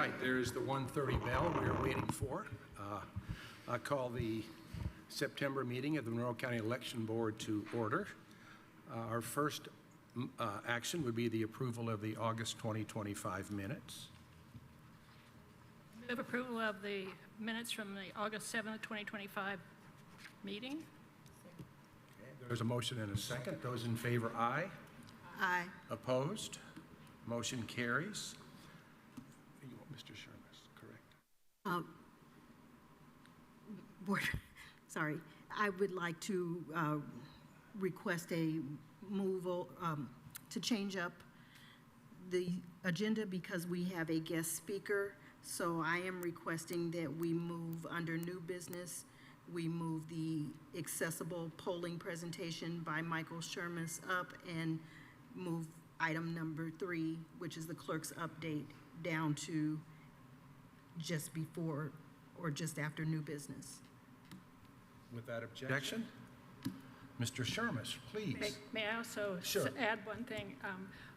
right, there's the 1:30 bell we're waiting for. I call the September meeting of the Monroe County Election Board to order. Our first action would be the approval of the August 2025 minutes. Move approval of the minutes from the August 7th, 2025 meeting. Okay, there's a motion and a second. Those in favor, aye. Aye. Opposed? Motion carries. You want Mr. Sherman, correct? Board, sorry, I would like to request a move to change up the agenda because we have a guest speaker. So I am requesting that we move under new business. We move the accessible polling presentation by Michael Shermas up and move item number 3, which is the clerk's update, down to just before or just after new business. With that objection, Mr. Shermas, please. May I also add one thing?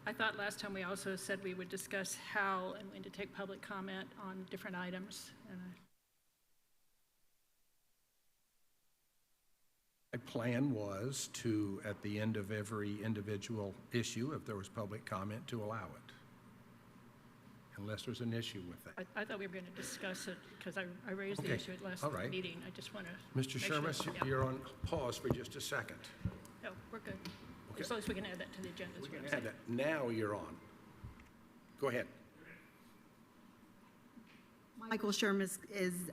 I thought last time we also said we would discuss how and when to take public comment on different items. And My plan was to, at the end of every individual issue, if there was public comment, to allow it, unless there's an issue with that. I thought we were going to discuss it because I raised the issue at last meeting. I just want to Mr. Shermas, you're on pause for just a second. No, we're good. Okay. As long as we can add that to the agenda. We can add that. Now you're on. Go ahead. Michael Shermas is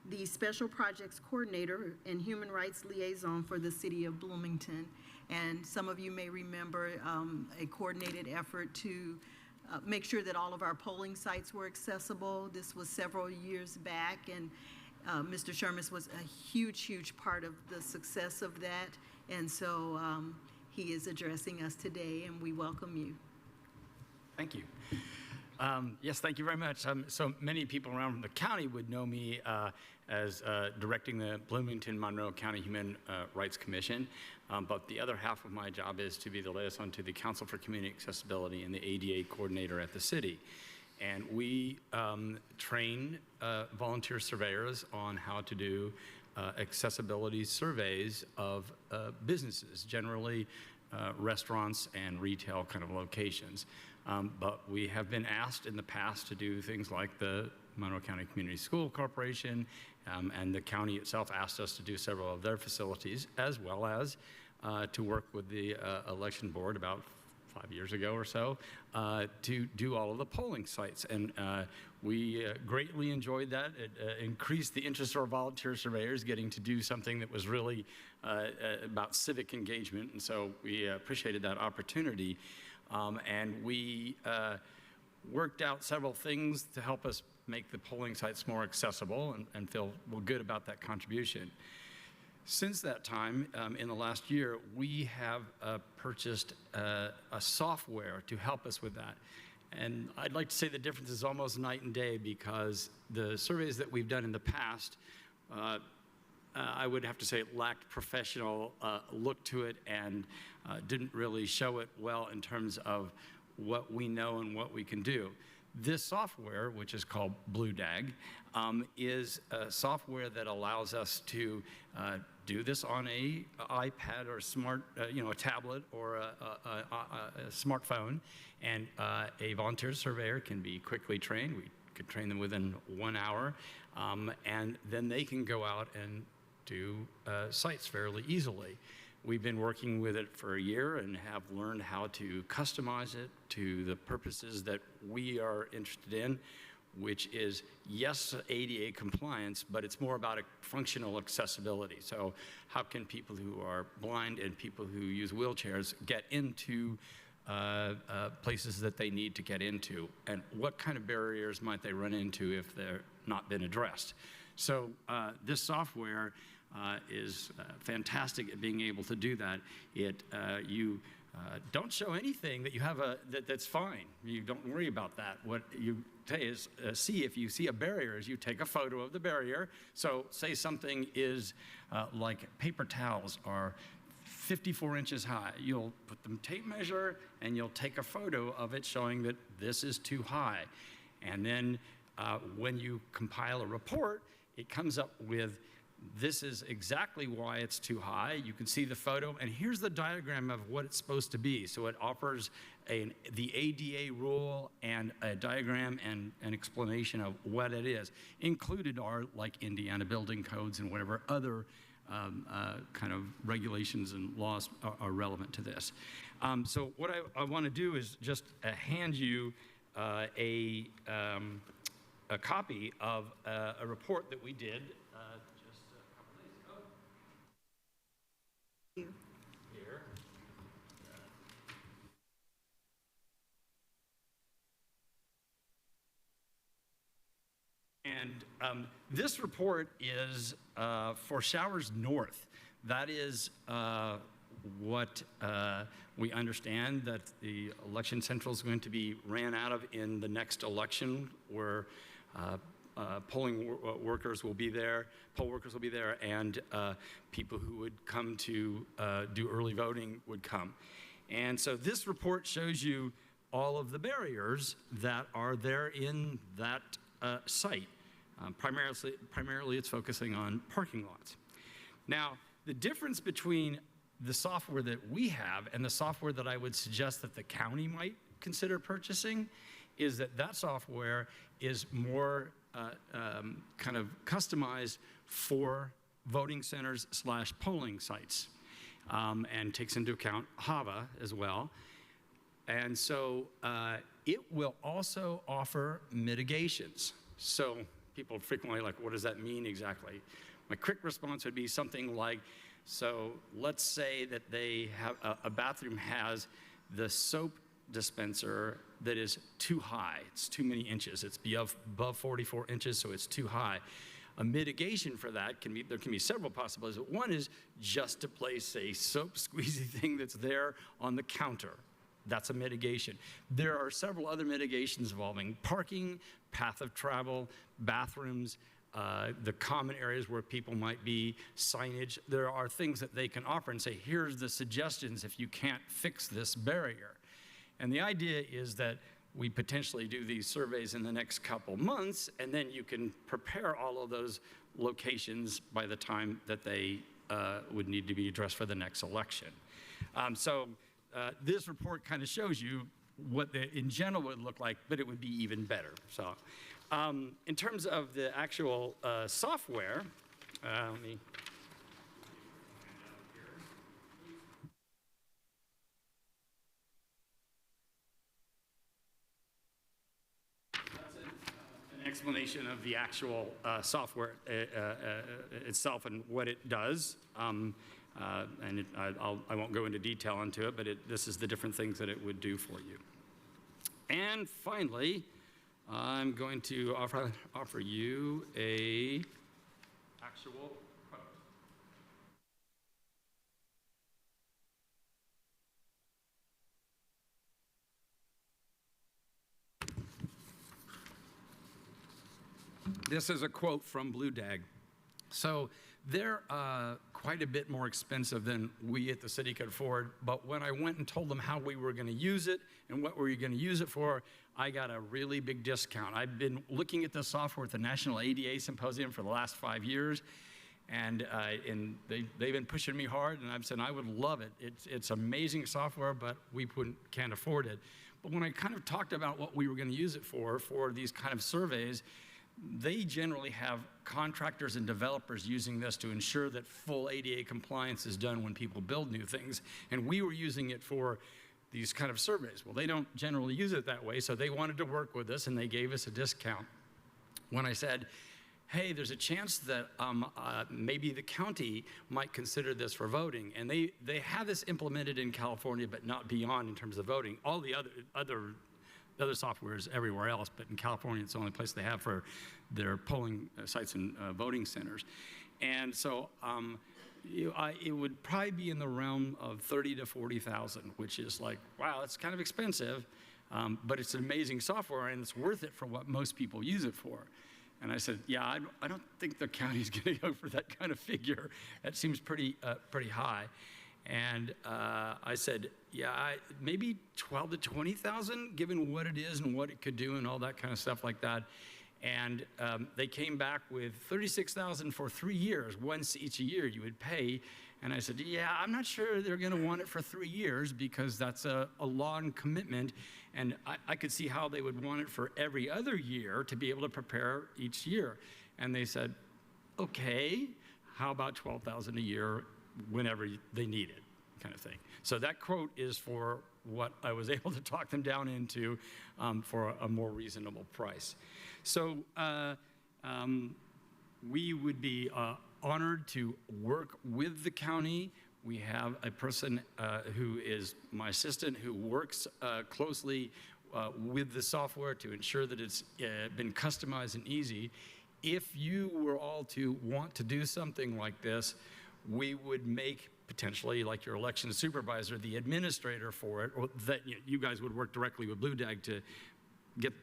the Special Projects Coordinator and Human Rights Liaison for the City of Bloomington. And some of you may remember a coordinated effort to make sure that all of our polling sites were accessible. This was several years back, and Mr. Shermas was a huge part of the success of that. And so he is addressing us today, and we welcome you. Thank you. Yes, thank you very much. So many people around the county would know me as directing the Bloomington-Monroe County Human Rights Commission, but the other half of my job is to be the liaison to the Council for Community Accessibility and the ADA coordinator at the city. And we train volunteer surveyors on how to do accessibility surveys of businesses, generally restaurants and retail kind of locations. But we have been asked in the past to do things like the Monroe County Community School Corporation, and the county itself asked us to do several of their facilities, as well as to work with the election board about 5 years ago or so to do all of the polling sites. And we greatly enjoyed that. It increased the interest of our volunteer surveyors getting to do something that was really about civic engagement. And so we appreciated that opportunity. And we worked out several things to help us make the polling sites more accessible and feel good about that contribution. Since that time, in the last year, we have purchased a software to help us with that. And I'd like to say the difference is almost night and day, because the surveys that we've done in the past, I would have to say it lacked professional look to it and didn't really show it well in terms of what we know and what we can do. This software, which is called BlueDag, is a software that allows us to do this on a iPad or a tablet or a smartphone, and a volunteer surveyor can be quickly trained. We could train them within 1 hour, and then they can go out and do sites fairly easily. We've been working with it for a year and have learned how to customize it to the purposes that we are interested in, which is, yes, ADA compliance, but it's more about a functional accessibility. So how can people who are blind and people who use wheelchairs get into places that they need to get into, and what kind of barriers might they run into if they're not been addressed? So this software is fantastic at being able to do that. You don't show anything that you have that's fine. You don't worry about that. What you say is if you see a barrier, is you take a photo of the barrier. So say something is like paper towels are 54 inches high. You'll put the tape measure and you'll take a photo of it showing that this is too high. And then when you compile a report, it comes up with, this is exactly why it's too high. You can see the photo, and here's the diagram of what it's supposed to be. So it offers the ADA rule and a diagram and an explanation of what it is. Included are like Indiana building codes and whatever other kind of regulations and laws are relevant to this. So what I want to do is just hand you a copy of a report that we did just a couple days ago. Thank you. Here. And this report is for showers north. That is what we understand that the election central is going to be ran out of in the next election, where polling workers will be there, poll workers will be there, and people who would come to do early voting would come. And so this report shows you all of the barriers that are there in that site. Primarily, it's focusing on parking lots. Now, the difference between the software that we have and the software that I would suggest that the county might consider purchasing is that that software is more kind of customized for voting centers / polling sites, and takes into account HAVA as well. And so it will also offer mitigations. So people frequently like, what does that mean exactly? My quick response would be something like, so let's say that they have a bathroom has the soap dispenser that is too high. It's too many inches. It's above 44 inches, so it's too high. A mitigation for that there can be several possibilities. One is just to place a soap squeezy thing that's there on the counter. That's a mitigation. There are several other mitigations involving parking, path of travel, bathrooms, the common areas where people might be, signage. There are things that they can offer and say, here's the suggestions if you can't fix this barrier. And the idea is that we potentially do these surveys in the next couple months, and then you can prepare all of those locations by the time that they would need to be addressed for the next election. This report kind of shows you what in general would look like, but it would be even better. So in terms of the actual software, let me an explanation of the actual software itself and what it does. I won't go into detail into it, but this is the different things that it would do for you. And finally, I'm going to offer you a actual quote. This is a quote from Blue Dag. So they're quite a bit more expensive than we at the city could afford, but when I went and told them how we were going to use it and what we were going to use it for, I got a really big discount. I've been looking at this software at the National ADA Symposium for the last 5 years, and they've been pushing me hard, and I've said I would love it. It's amazing software, but we can't afford it. But when I kind of talked about what we were going to use it for these kind of surveys, they generally have contractors and developers using this to ensure that full ADA compliance is done when people build new things. And we were using it for these kind of surveys. Well, they don't generally use it that way, so they wanted to work with us, and they gave us a discount. When I said, hey, there's a chance that maybe the county might consider this for voting, and they have this implemented in California, but not beyond in terms of voting. All the other software is everywhere else, but in California, it's the only place they have for their polling sites and voting centers. And so it would probably be in the realm of $30,000 to $40,000, which is like, wow, it's kind of expensive, but it's an amazing software, and it's worth it for what most people use it for. And I said, yeah, I don't think the county's going to go for that kind of figure. That seems pretty high. And I said, yeah, maybe 12 to 20,000, given what it is and what it could do and all that kind of stuff like that. And they came back with 36,000 for 3 years. Once each year you would pay. And I said, yeah, I'm not sure they're going to want it for 3 years because that's a long commitment. And I could see how they would want it for every other year to be able to prepare each year. And they said, okay, how about 12,000 a year whenever they need it, kind of thing. So that quote is for what I was able to talk them down into for a more reasonable price. So we would be honored to work with the county. We have a person who is my assistant who works closely with the software to ensure that it's been customized and easy. If you were all to want to do something like this, we would make potentially, like your election supervisor, the administrator for it, or that you guys would work directly with Blue Dag to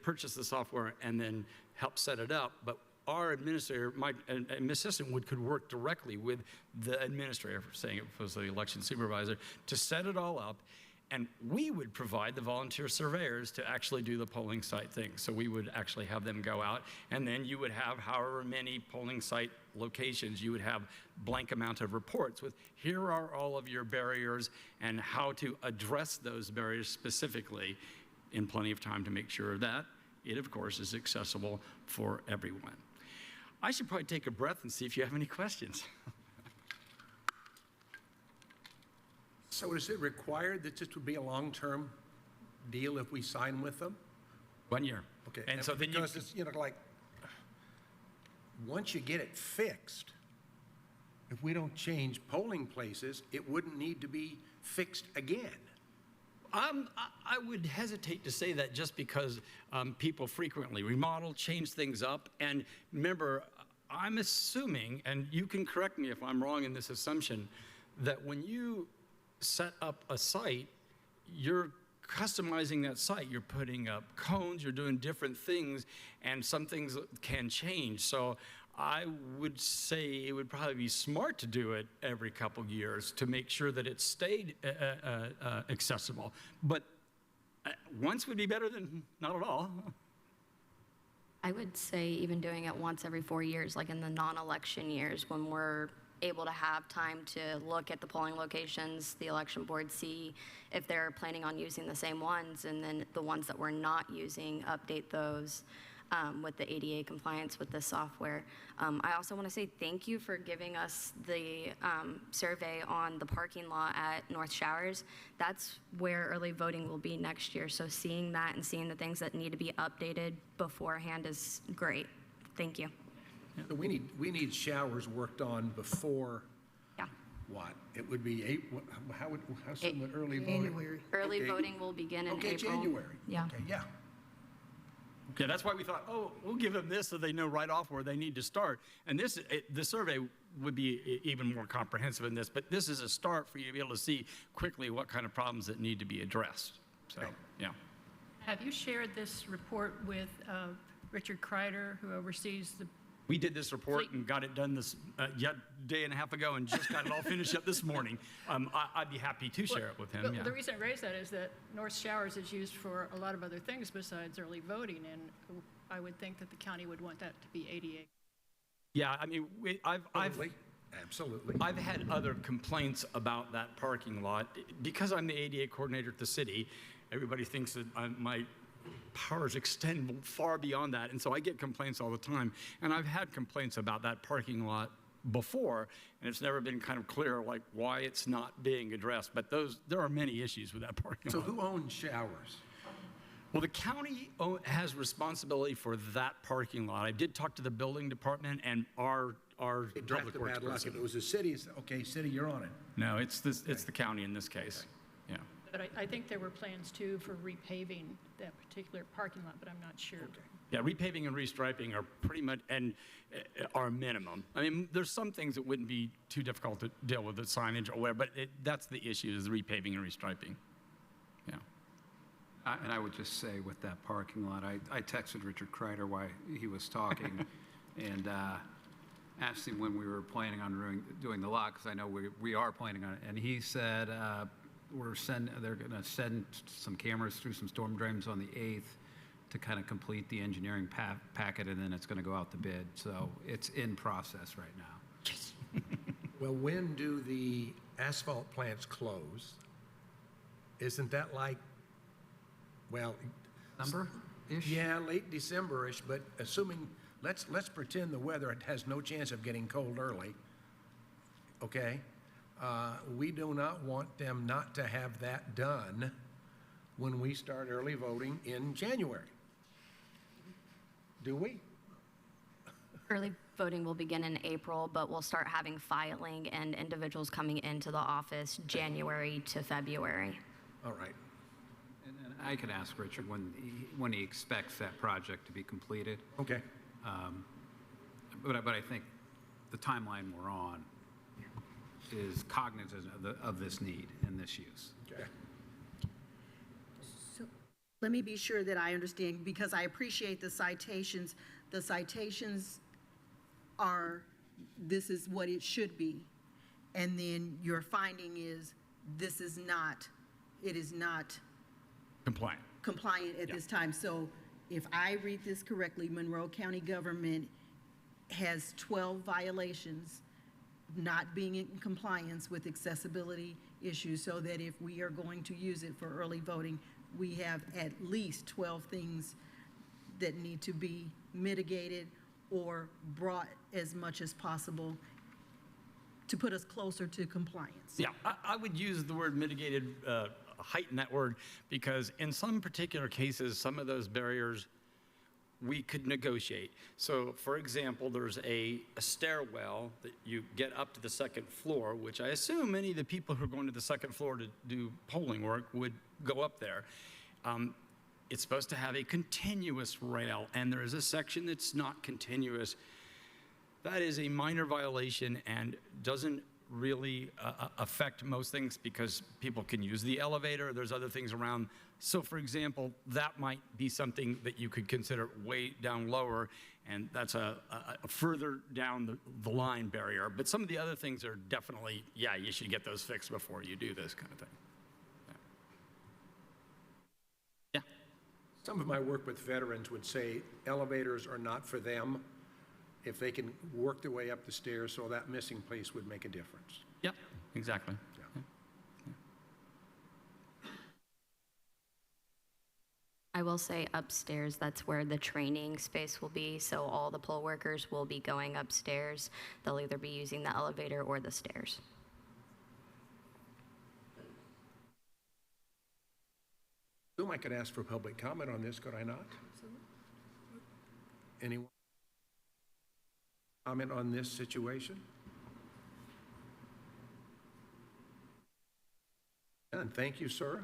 purchase the software and then help set it up. But our administrator, my assistant, could work directly with the administrator, saying it was the election supervisor, to set it all up. And we would provide the volunteer surveyors to actually do the polling site thing. So we would actually have them go out, and then you would have however many polling site locations, you would have blank amount of reports with, here are all of your barriers and how to address those barriers specifically in plenty of time to make sure that it, of course, is accessible for everyone. I should probably take a breath and see if you have any questions. So is it required that this would be a long-term deal if we sign with them? 1 year. Okay. And so then because it's, like, once you get it fixed, if we don't change polling places, it wouldn't need to be fixed again. I would hesitate to say that just because people frequently remodel, change things up. And remember, I'm assuming, and you can correct me if I'm wrong in this assumption, that when you set up a site, you're customizing that site. You're putting up cones, you're doing different things, and some things can change. So I would say it would probably be smart to do it every couple years to make sure that it stayed accessible. But once would be better than not at all. I would say even doing it once every 4 years, like in the non-election years, when we're able to have time to look at the polling locations, the election board, see if they're planning on using the same ones, and then the ones that we're not using, update those with the ADA compliance with the software. I also want to say thank you for giving us the survey on the parking lot at North Showers. That's where early voting will be next year. So seeing that and seeing the things that need to be updated beforehand is great. Thank you. So we need showers worked on before. Yeah. What? It would be how soon would early voting? January. Early Okay. voting will begin in Okay, April. January. Yeah. Okay, yeah. Yeah, that's why we thought, oh, we'll give them this so they know right off where they need to start. And the survey would be even more comprehensive in this, but this is a start for you to be able to see quickly what kind of problems that need to be addressed. So, Okay. yeah. Have you shared this report with Richard Kreider, who oversees the We did this report Fleet. and got it done this day and a half ago and just got it all finished up this morning. I'd be happy to share it with him, Well, yeah. the reason I raise that is that North Showers is used for a lot of other things besides early voting, and I would think that the county would want that to be ADA. Yeah, I mean, Absolutely. I've had other complaints about that parking lot. Because I'm the ADA coordinator at the city, everybody thinks that my powers extend far beyond that, and so I get complaints all the time. And I've had complaints about that parking lot before, and it's never been kind of clear like why it's not being addressed. But there are many issues with that parking So lot. who owns showers? Well, the county has responsibility for that parking lot. I did talk to the building department and our It draft public the works bad luck. person. If it was a city, it's, okay, city, you're on it. No, it's the county in this case. Yeah. But I think there were plans too for repaving that particular parking lot, but I'm not sure. Yeah, repaving and restriping are pretty much are minimum. I mean, there's some things that wouldn't be too difficult to deal with, the signage or whatever, but that's the issue, is the repaving and restriping. Yeah. And I would just say with that parking lot, I texted Richard Kreider while he was talking, and asked him when we were planning on doing the lot, because I know we are planning on it, and he said they're going to send some cameras through some storm drains on the 8th to kind of complete the engineering packet, and then it's going to go out to bid. So it's in process right now. Well, when do the asphalt plants close? Isn't that like, well, December-ish? yeah, late December-ish, but assuming, let's pretend the weather has no chance of getting cold early, okay? We do not want them not to have that done when we start early voting in January. Do we? Early voting will begin in April, but we'll start having filing and individuals coming into the office January to February. All right. And I could ask Richard when he expects that project to be completed. Okay. But I think the timeline we're on is cognizant of this need and this use. Okay. So let me be sure that I understand, because I appreciate the citations. The citations are, this is what it should be. And then your finding is, this is not, it is not compliant at this time. So if I read this correctly, Monroe County government has 12 violations not being in compliance with accessibility issues, so that if we are going to use it for early voting, we have at least 12 things that need to be mitigated or brought as much as possible to put us closer to compliance. Yeah, I would use the word mitigated, heighten that word, because in some particular cases, some of those barriers we could negotiate. So, for example, there's a stairwell that you get up to the second floor, which I assume many of the people who are going to the second floor to do polling work would go up there. It's supposed to have a continuous rail, and there is a section that's not continuous. That is a minor violation and doesn't really affect most things, because people can use the elevator. There's other things around. So, for example, that might be something that you could consider way down lower, and that's a further down the line barrier. But some of the other things are definitely, yeah, you should get those fixed before you do this kind of thing. Yeah. Some of my work with veterans would say elevators are not for them. If they can work their way up the stairs, so that missing place would make a difference. Yep, exactly. Yeah. I will say upstairs, that's where the training space will be. So all the poll workers will be going upstairs. They'll either be using the elevator or the stairs. I assume I could ask for public comment on this, could I not? Anyone? Comment on this situation? And thank you, sir.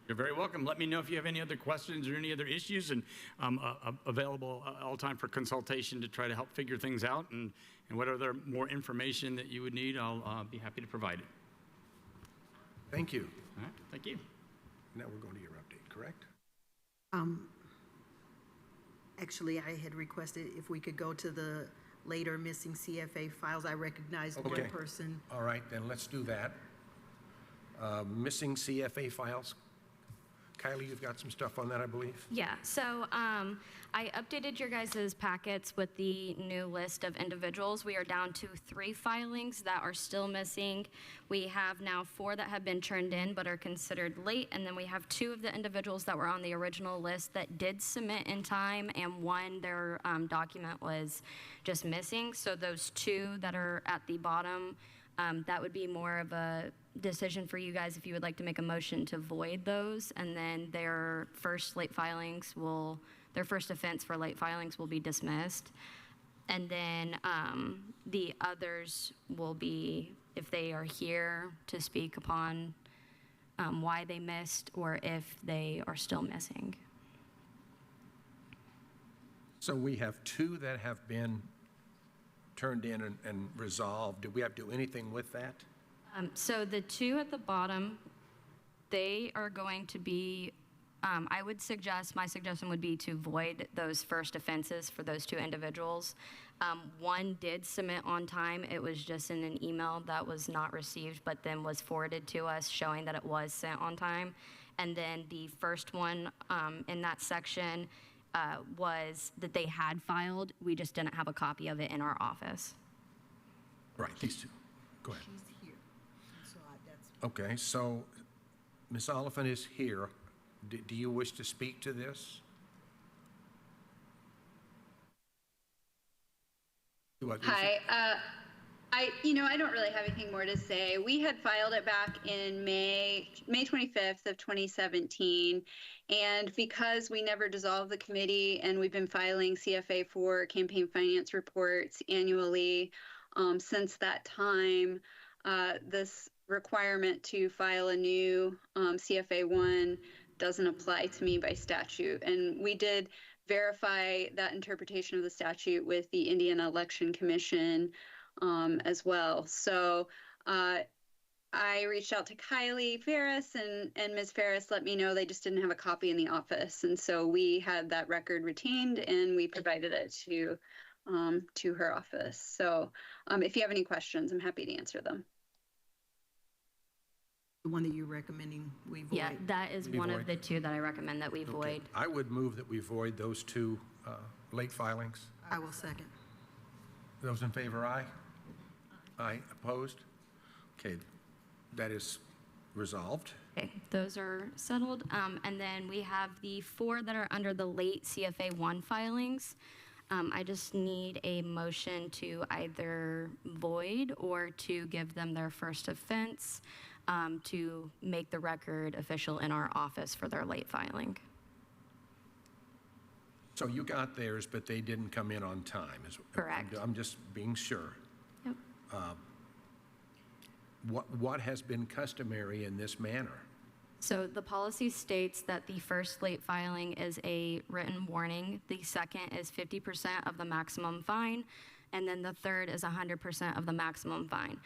You're very welcome. Let me know if you have any other questions or any other issues, and I'm available all time for consultation to try to help figure things out, and whatever more information that you would need, I'll be happy to provide it. Thank you. All right, thank you. Now we're going to your update, correct? Actually, I had requested if we could go to the later missing CFA files. I recognize one Okay. person. All right, then let's do that. Missing CFA files. Kylie, you've got some stuff on that, I believe? Yeah, so I updated your guys' packets with the new list of individuals. We are down to 3 filings that are still missing. We have now 4 that have been turned in but are considered late, and then we have 2 of the individuals that were on the original list that did submit in time, and 1, their document was just missing. So those 2 that are at the bottom, that would be more of a decision for you guys if you would like to make a motion to void those, and then their first offense for late filings will be dismissed. And then the others will be, if they are here to speak upon why they missed or if they are still missing. So we have 2 that have been turned in and resolved. Do we have to do anything with that? So the 2 at the bottom, they are going to be I would suggest, my suggestion would be to void those first offenses for those 2 individuals. One did submit on time. It was just in an email that was not received, but then was forwarded to us showing that it was sent on time. And then the first one in that section was that they had filed. We just didn't have a copy of it in our office. Right, these two. Go ahead. She's here. So that's, Okay, so Ms. Oliphant is here. Do you wish to speak to this? Hi. I don't really have anything more to say. We had filed it back in May 25th of 2017. And because we never dissolved the committee and we've been filing CFA 4 campaign finance reports annually since that time, this requirement to file a new CFA 1 doesn't apply to me by statute. And we did verify that interpretation of the statute with the Indiana Election Commission as well. So I reached out to Kylie Ferris, and Ms. Ferris let me know they just didn't have a copy in the office. And so we had that record retained and we provided it to her office. So if you have any questions, I'm happy to answer them. the one that you're recommending we void. Yeah, that is We one void. of the 2 that I recommend that we Okay. void. I would move that we void those 2 late filings. I will second. Those in favor, aye? Aye, opposed? Okay, that is resolved. Okay, those are settled. And then we have the 4 that are under the late CFA 1 filings. I just need a motion to either void or to give them their first offense to make the record official in our office for their late filing. So you got theirs, but they didn't come in on time. Correct. I'm just being sure. Yep. What has been customary in this manner? So the policy states that the first late filing is a written warning, the second is 50% of the maximum fine, and then the third is 100% of the maximum fine.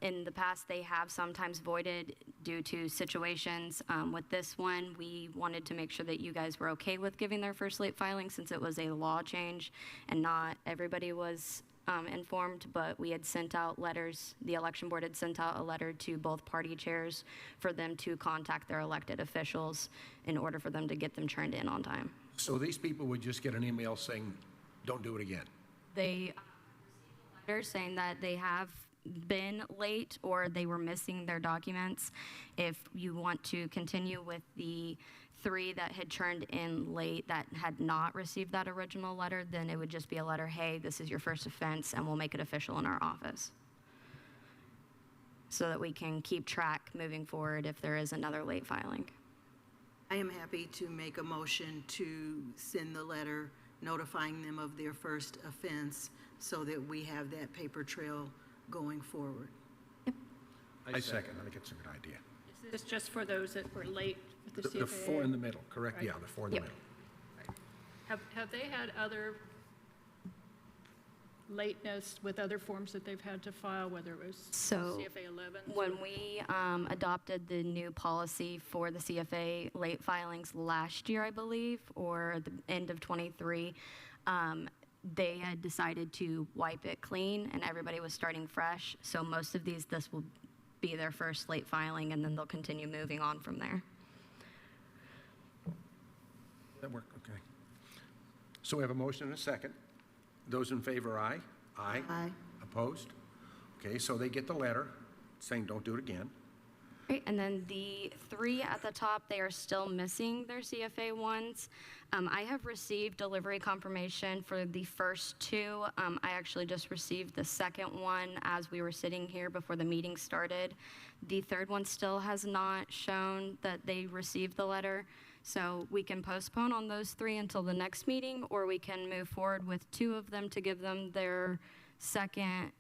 In the past, they have sometimes voided due to situations. With this one, we wanted to make sure that you guys were okay with giving their first late filing since it was a law change and not everybody was informed, but we had sent out letters, the election board had sent out a letter to both party chairs for them to contact their elected officials in order for them to get them turned in on time. So these people would just get an email saying, don't do it again? They received a letter saying that they have been late or they were missing their documents. If you want to continue with the 3 that had turned in late that had not received that original letter, then it would just be a letter, hey, this is your first offense, and we'll make it official in our office so that we can keep track moving forward if there is another late filing. I am happy to make a motion to send the letter notifying them of their first offense so that we have that paper trail going forward. I second. I think it's a good idea. Is this just for those that were late with the CFA? The 4 in the middle, correct? Right. Yeah, the 4 in the Yep. middle. Have they had other lateness with other forms that they've had to file, whether it was So, CFA 11? When we adopted the new policy for the CFA late filings last year, I believe, or the end of '23, they had decided to wipe it clean and everybody was starting fresh. So most of these, this will be their first late filing and then they'll continue moving on from there. That work? Okay. So we have a motion and a second. Those in favor, aye? Aye. Aye. Opposed? Okay, so they get the letter saying don't do it again. Great, and then the 3 at the top, they are still missing their CFA 1s. I have received delivery confirmation for the first 2. I actually just received the second one as we were sitting here before the meeting started. The third one still has not shown that they received the letter. So we can postpone on those 3 until the next meeting, or we can move forward with 2 of them to give them their second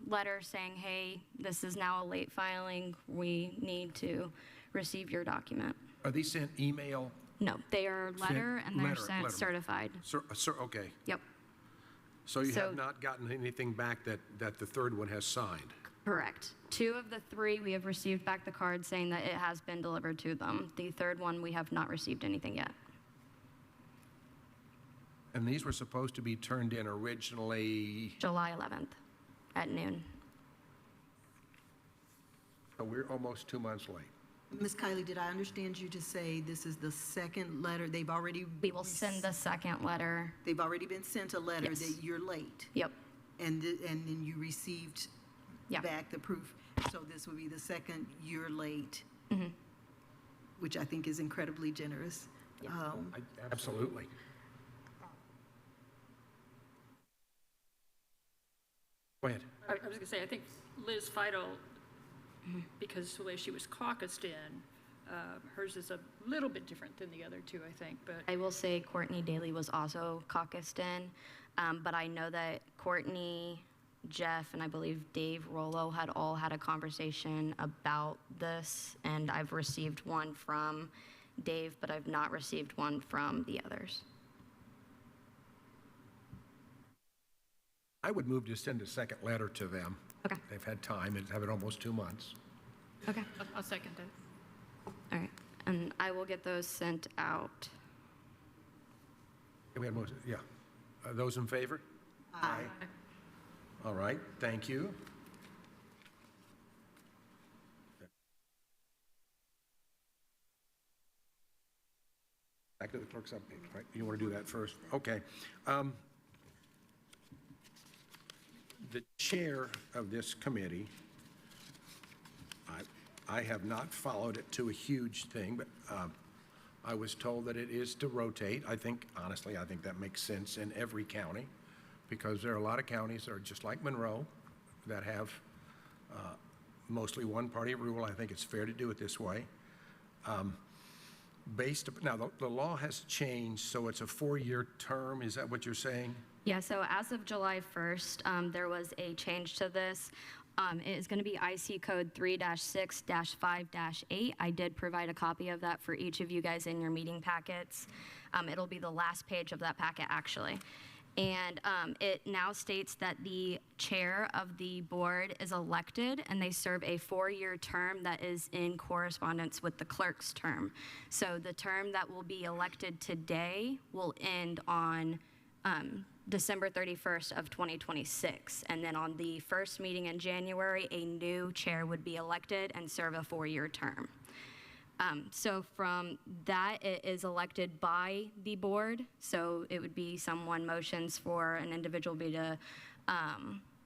letter saying, hey, this is now a late filing. We need to receive your document. Are these sent email? No, they are letter and they're sent letter. certified. Sir, okay. Yep. So you So- have not gotten anything back that the third one has signed? Correct. 2 of the 3, we have received back the card saying that it has been delivered to them. The 3rd one, we have not received anything yet. And these were supposed to be turned in originally, July 11th at noon. so we're almost 2 months late. Ms. Kylie, did I understand you to say this is the second letter? They've already... We will send the second letter. They've already been sent a letter Yes. that you're late, Yep. and then you received Yeah. back the proof. So this would be the second you're late, which I think is incredibly generous. Absolutely. Go ahead. I was going to say, I think Liz Fidel, because the way she was caucused in, hers is a little bit different than the other 2, I think, but I will say Courtney Daly was also caucused in, but I know that Courtney, Jeff, and I believe Dave Rollo had all had a conversation about this, and I've received one from Dave, but I've not received one from the others. I would move to send a second letter to them. Okay. They've had time, and have it almost 2 months. Okay. I'll second that. All right. And I will get those sent out. We had most, yeah. Those in favor? Aye. All right, thank you. Back to the clerk's update, right? You want to do that first? Okay. The chair of this committee, I have not followed it to a huge thing, but I was told that it is to rotate. I think, honestly, I think that makes sense in every county, because there are a lot of counties that are just like Monroe that have mostly one-party rule. I think it's fair to do it this way. Now, the law has changed, so it's a 4-year term. Is that what you're saying? Yeah, so as of July 1st, there was a change to this. It is going to be IC code 3-6-5-8. I did provide a copy of that for each of you guys in your meeting packets. It'll be the last page of that packet, actually. And it now states that the chair of the board is elected, and they serve a 4-year term that is in correspondence with the clerk's term. So the term that will be elected today will end on December 31st of 2026. And then on the first meeting in January, a new chair would be elected and serve a 4-year term. So from that, it is elected by the board. So it would be someone motions for an individual be the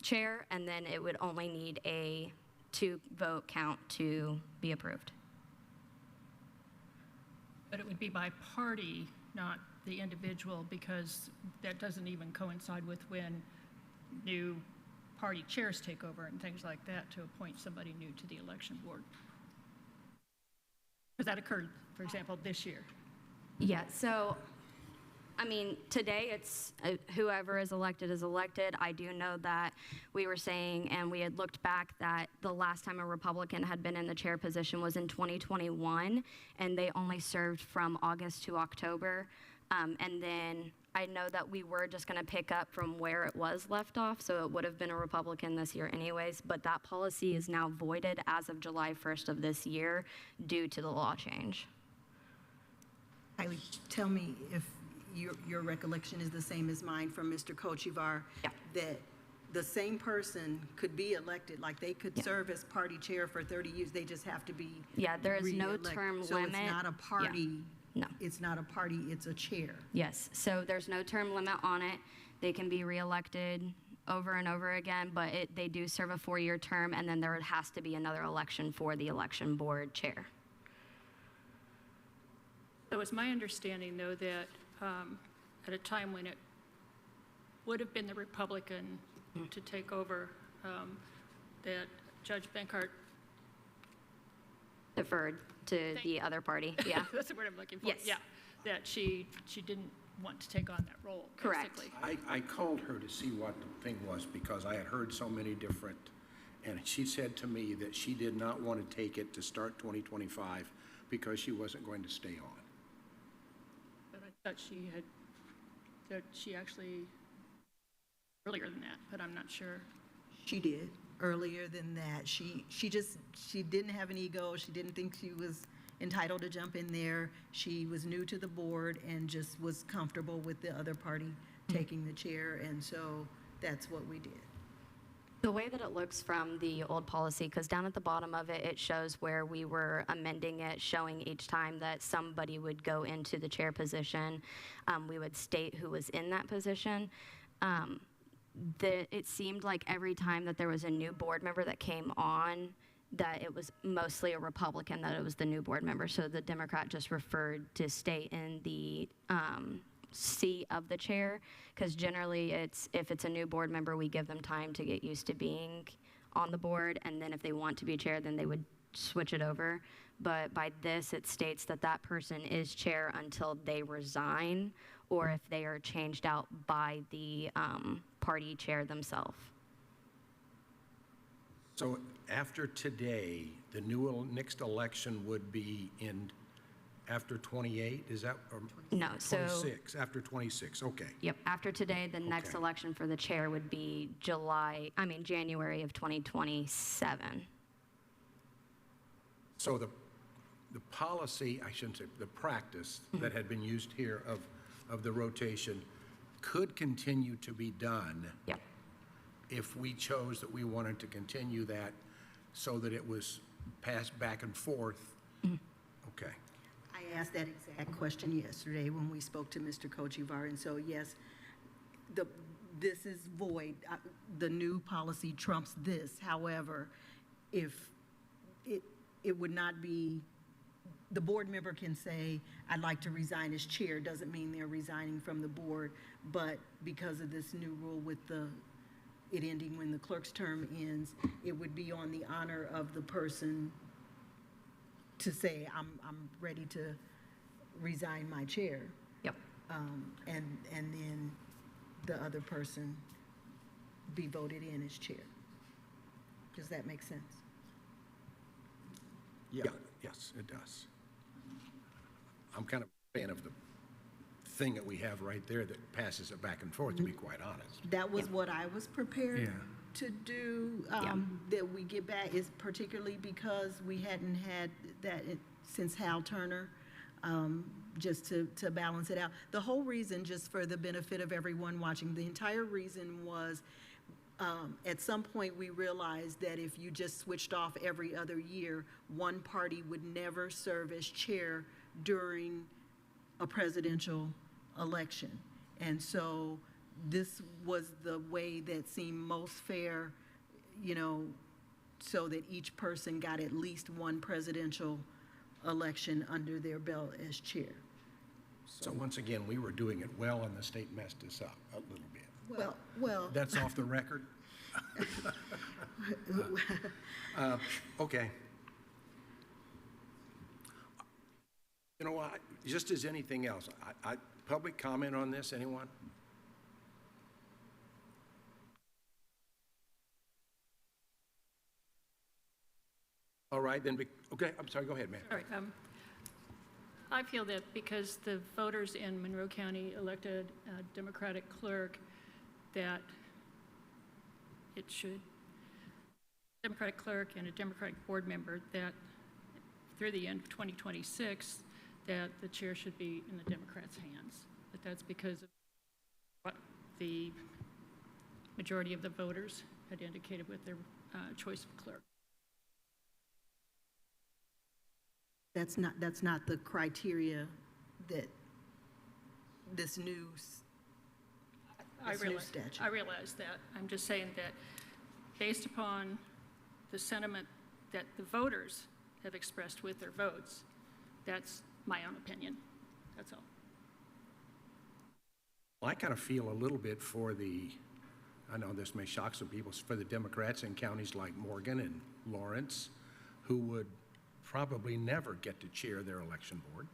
chair, and then it would only need a 2-vote count to be approved. But it would be by party, not the individual, because that doesn't even coincide with when new party chairs take over and things like that to appoint somebody new to the election board. Because that occurred, for example, this year. Yeah, so, I mean, today it's whoever is elected is elected. I do know that we were saying, and we had looked back, that the last time a Republican had been in the chair position was in 2021, and they only served from August to October. And then I know that we were just going to pick up from where it was left off, so it would have been a Republican this year anyways, but that policy is now voided as of July 1st of this year due to the law change. Kylie, tell me if your recollection is the same as mine from Mr. Kochivar, Yeah. that the same person could be elected, like they could serve as party chair for 30 years, they just have to be Yeah, there is no re-elected. term So limit. it's not a party. No. It's not a party, it's a chair. Yes, so there's no term limit on it. They can be reelected over and over again, but they do serve a 4-year term, and then there has to be another election for the election board chair. So it's my understanding, though, that at a time when it would have been the Republican to take over, that Judge Benkart, Deferred to the other party, yeah. that's the word I'm looking for. Yes. Yeah, that she didn't want to take on that role, Correct. basically. I called her to see what the thing was, because I had heard so many different, and she said to me that she did not want to take it to start 2025 because she wasn't going to stay on. But I thought that she actually, earlier than that, but I'm not sure. She did. earlier than that. She didn't have an ego. She didn't think she was entitled to jump in there. She was new to the board and just was comfortable with the other party taking the chair, and so that's what we did. The way that it looks from the old policy, because down at the bottom of it, it shows where we were amending it, showing each time that somebody would go into the chair position, we would state who was in that position. It seemed like every time that there was a new board member that came on, that it was mostly a Republican, that it was the new board member. So the Democrat just referred to stay in the seat of the chair, because generally if it's a new board member, we give them time to get used to being on the board, and then if they want to be chair, then they would switch it over. But by this, it states that that person is chair until they resign, or if they are changed out by the party chair themselves. So after today, the next election would be in after 28, is that? Or No, so 26, after 26, okay. Yep, after today, the next Okay. election for the chair would be January of 2027. So the policy, I shouldn't say, the practice that had been used here of the rotation could continue to be done Yep. if we chose that we wanted to continue that so that it was passed back and forth. Okay. I asked that exact question yesterday when we spoke to Mr. Kochivar, and so yes, this is void. The new policy trumps this. However, if it would not be, the board member can say, I'd like to resign as chair, doesn't mean they're resigning from the board, but because of this new rule with it ending when the clerk's term ends, it would be on the honor of the person to say, I'm ready to resign my chair. Yep. And then the other person be voted in as chair. Does that make sense? Yeah, yes, it does. I'm kind of a fan of the thing that we have right there that passes it back and forth, to be quite honest. That was what I was prepared Yeah. to do, that we get back, is particularly because we hadn't had that since Hal Turner, just to balance it out. The whole reason, just for the benefit of everyone watching, the entire reason was, at some point we realized that if you just switched off every other year, one party would never serve as chair during a presidential election. And so this was the way that seemed most fair, so that each person got at least one presidential election under their belt as chair. So once again, we were doing it well, and the state messed us up a little bit. Well, That's off the record? Okay. You know what, just as anything else, public comment on this, anyone? All right, then, okay, I'm sorry, go ahead, ma'am. All right. I feel that because the voters in Monroe County elected a Democratic clerk, that it should, Democratic clerk and a Democratic board member, that through the end of 2026, that the chair should be in the Democrats' hands. But that's because of what the majority of the voters had indicated with their choice of clerk. that's not the criteria that this new statute. I realize that. I'm just saying that based upon the sentiment that the voters have expressed with their votes, that's my own opinion. That's all. Well, I kind of feel a little bit for I know this may shock some people, for the Democrats in counties like Morgan and Lawrence, who would probably never get to chair their election board,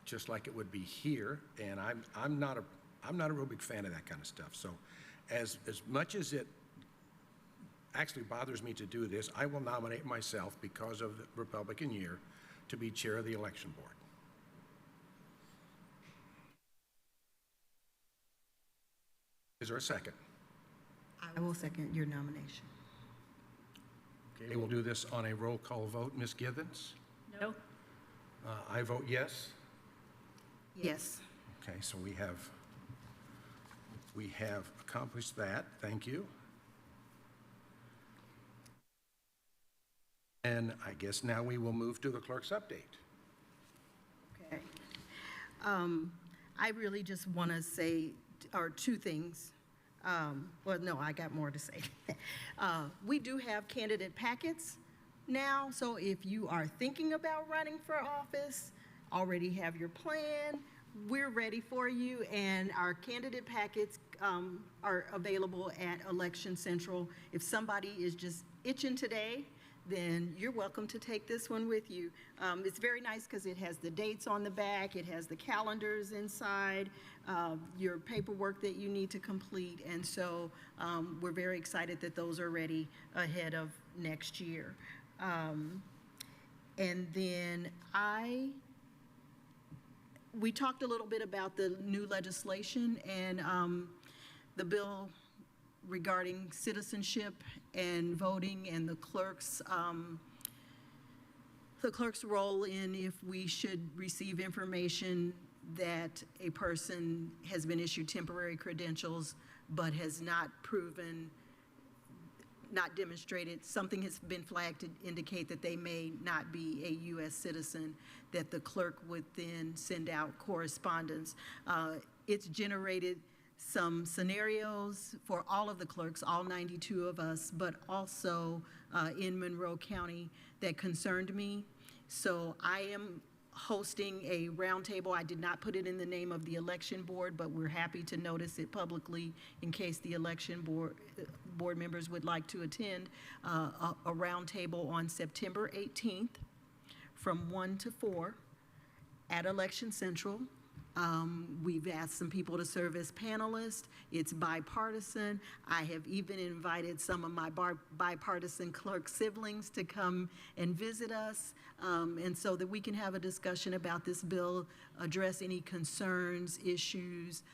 just like it would be here. And I'm not a real big fan of that kind of stuff. So as much as it actually bothers me to do this, I will nominate myself, because of the Republican year, to be chair of the election board. Is there a second? I will second your nomination. Okay, we'll do this on a roll call vote. Ms. Githens? No? I vote yes. Yes. Okay, so we have accomplished that. Thank you. And I guess now we will move to the clerk's update. Okay. I really just want to say, or two things. Well, no, I got more to say. We do have candidate packets now, so if you are thinking about running for office, already have your plan, we're ready for you, and our candidate packets are available at Election Central. If somebody is just itching today, then you're welcome to take this one with you. It's very nice because it has the dates on the back, it has the calendars inside, your paperwork that you need to complete, and so we're very excited that those are ready ahead of next year. And then we talked a little bit about the new legislation and the bill regarding citizenship and voting and the clerk's role in if we should receive information that a person has been issued temporary credentials but has not demonstrated, something has been flagged to indicate that they may not be a U.S. citizen, that the clerk would then send out correspondence. It's generated some scenarios for all of the clerks, all 92 of us, but also in Monroe County that concerned me. So I am hosting a roundtable. I did not put it in the name of the election board, but we're happy to notice it publicly in case the election board members would like to attend a roundtable on September 18th from 1 to 4 at Election Central. We've asked some people to serve as panelists. It's bipartisan. I have even invited some of my bipartisan clerk siblings to come and visit us, and so that we can have a discussion about this bill, address any concerns, issues,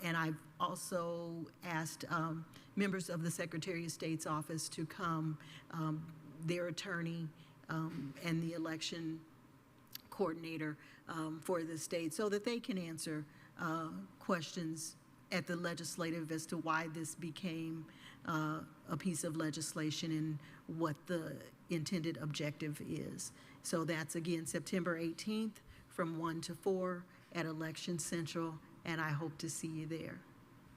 and I've also asked members of the Secretary of State's office to come, their attorney, and the election coordinator for the state so that they can answer questions at the legislative as to why this became a piece of legislation and what the intended objective is. So that's again September 18th from 1 to 4 at Election Central, and I hope to see you there.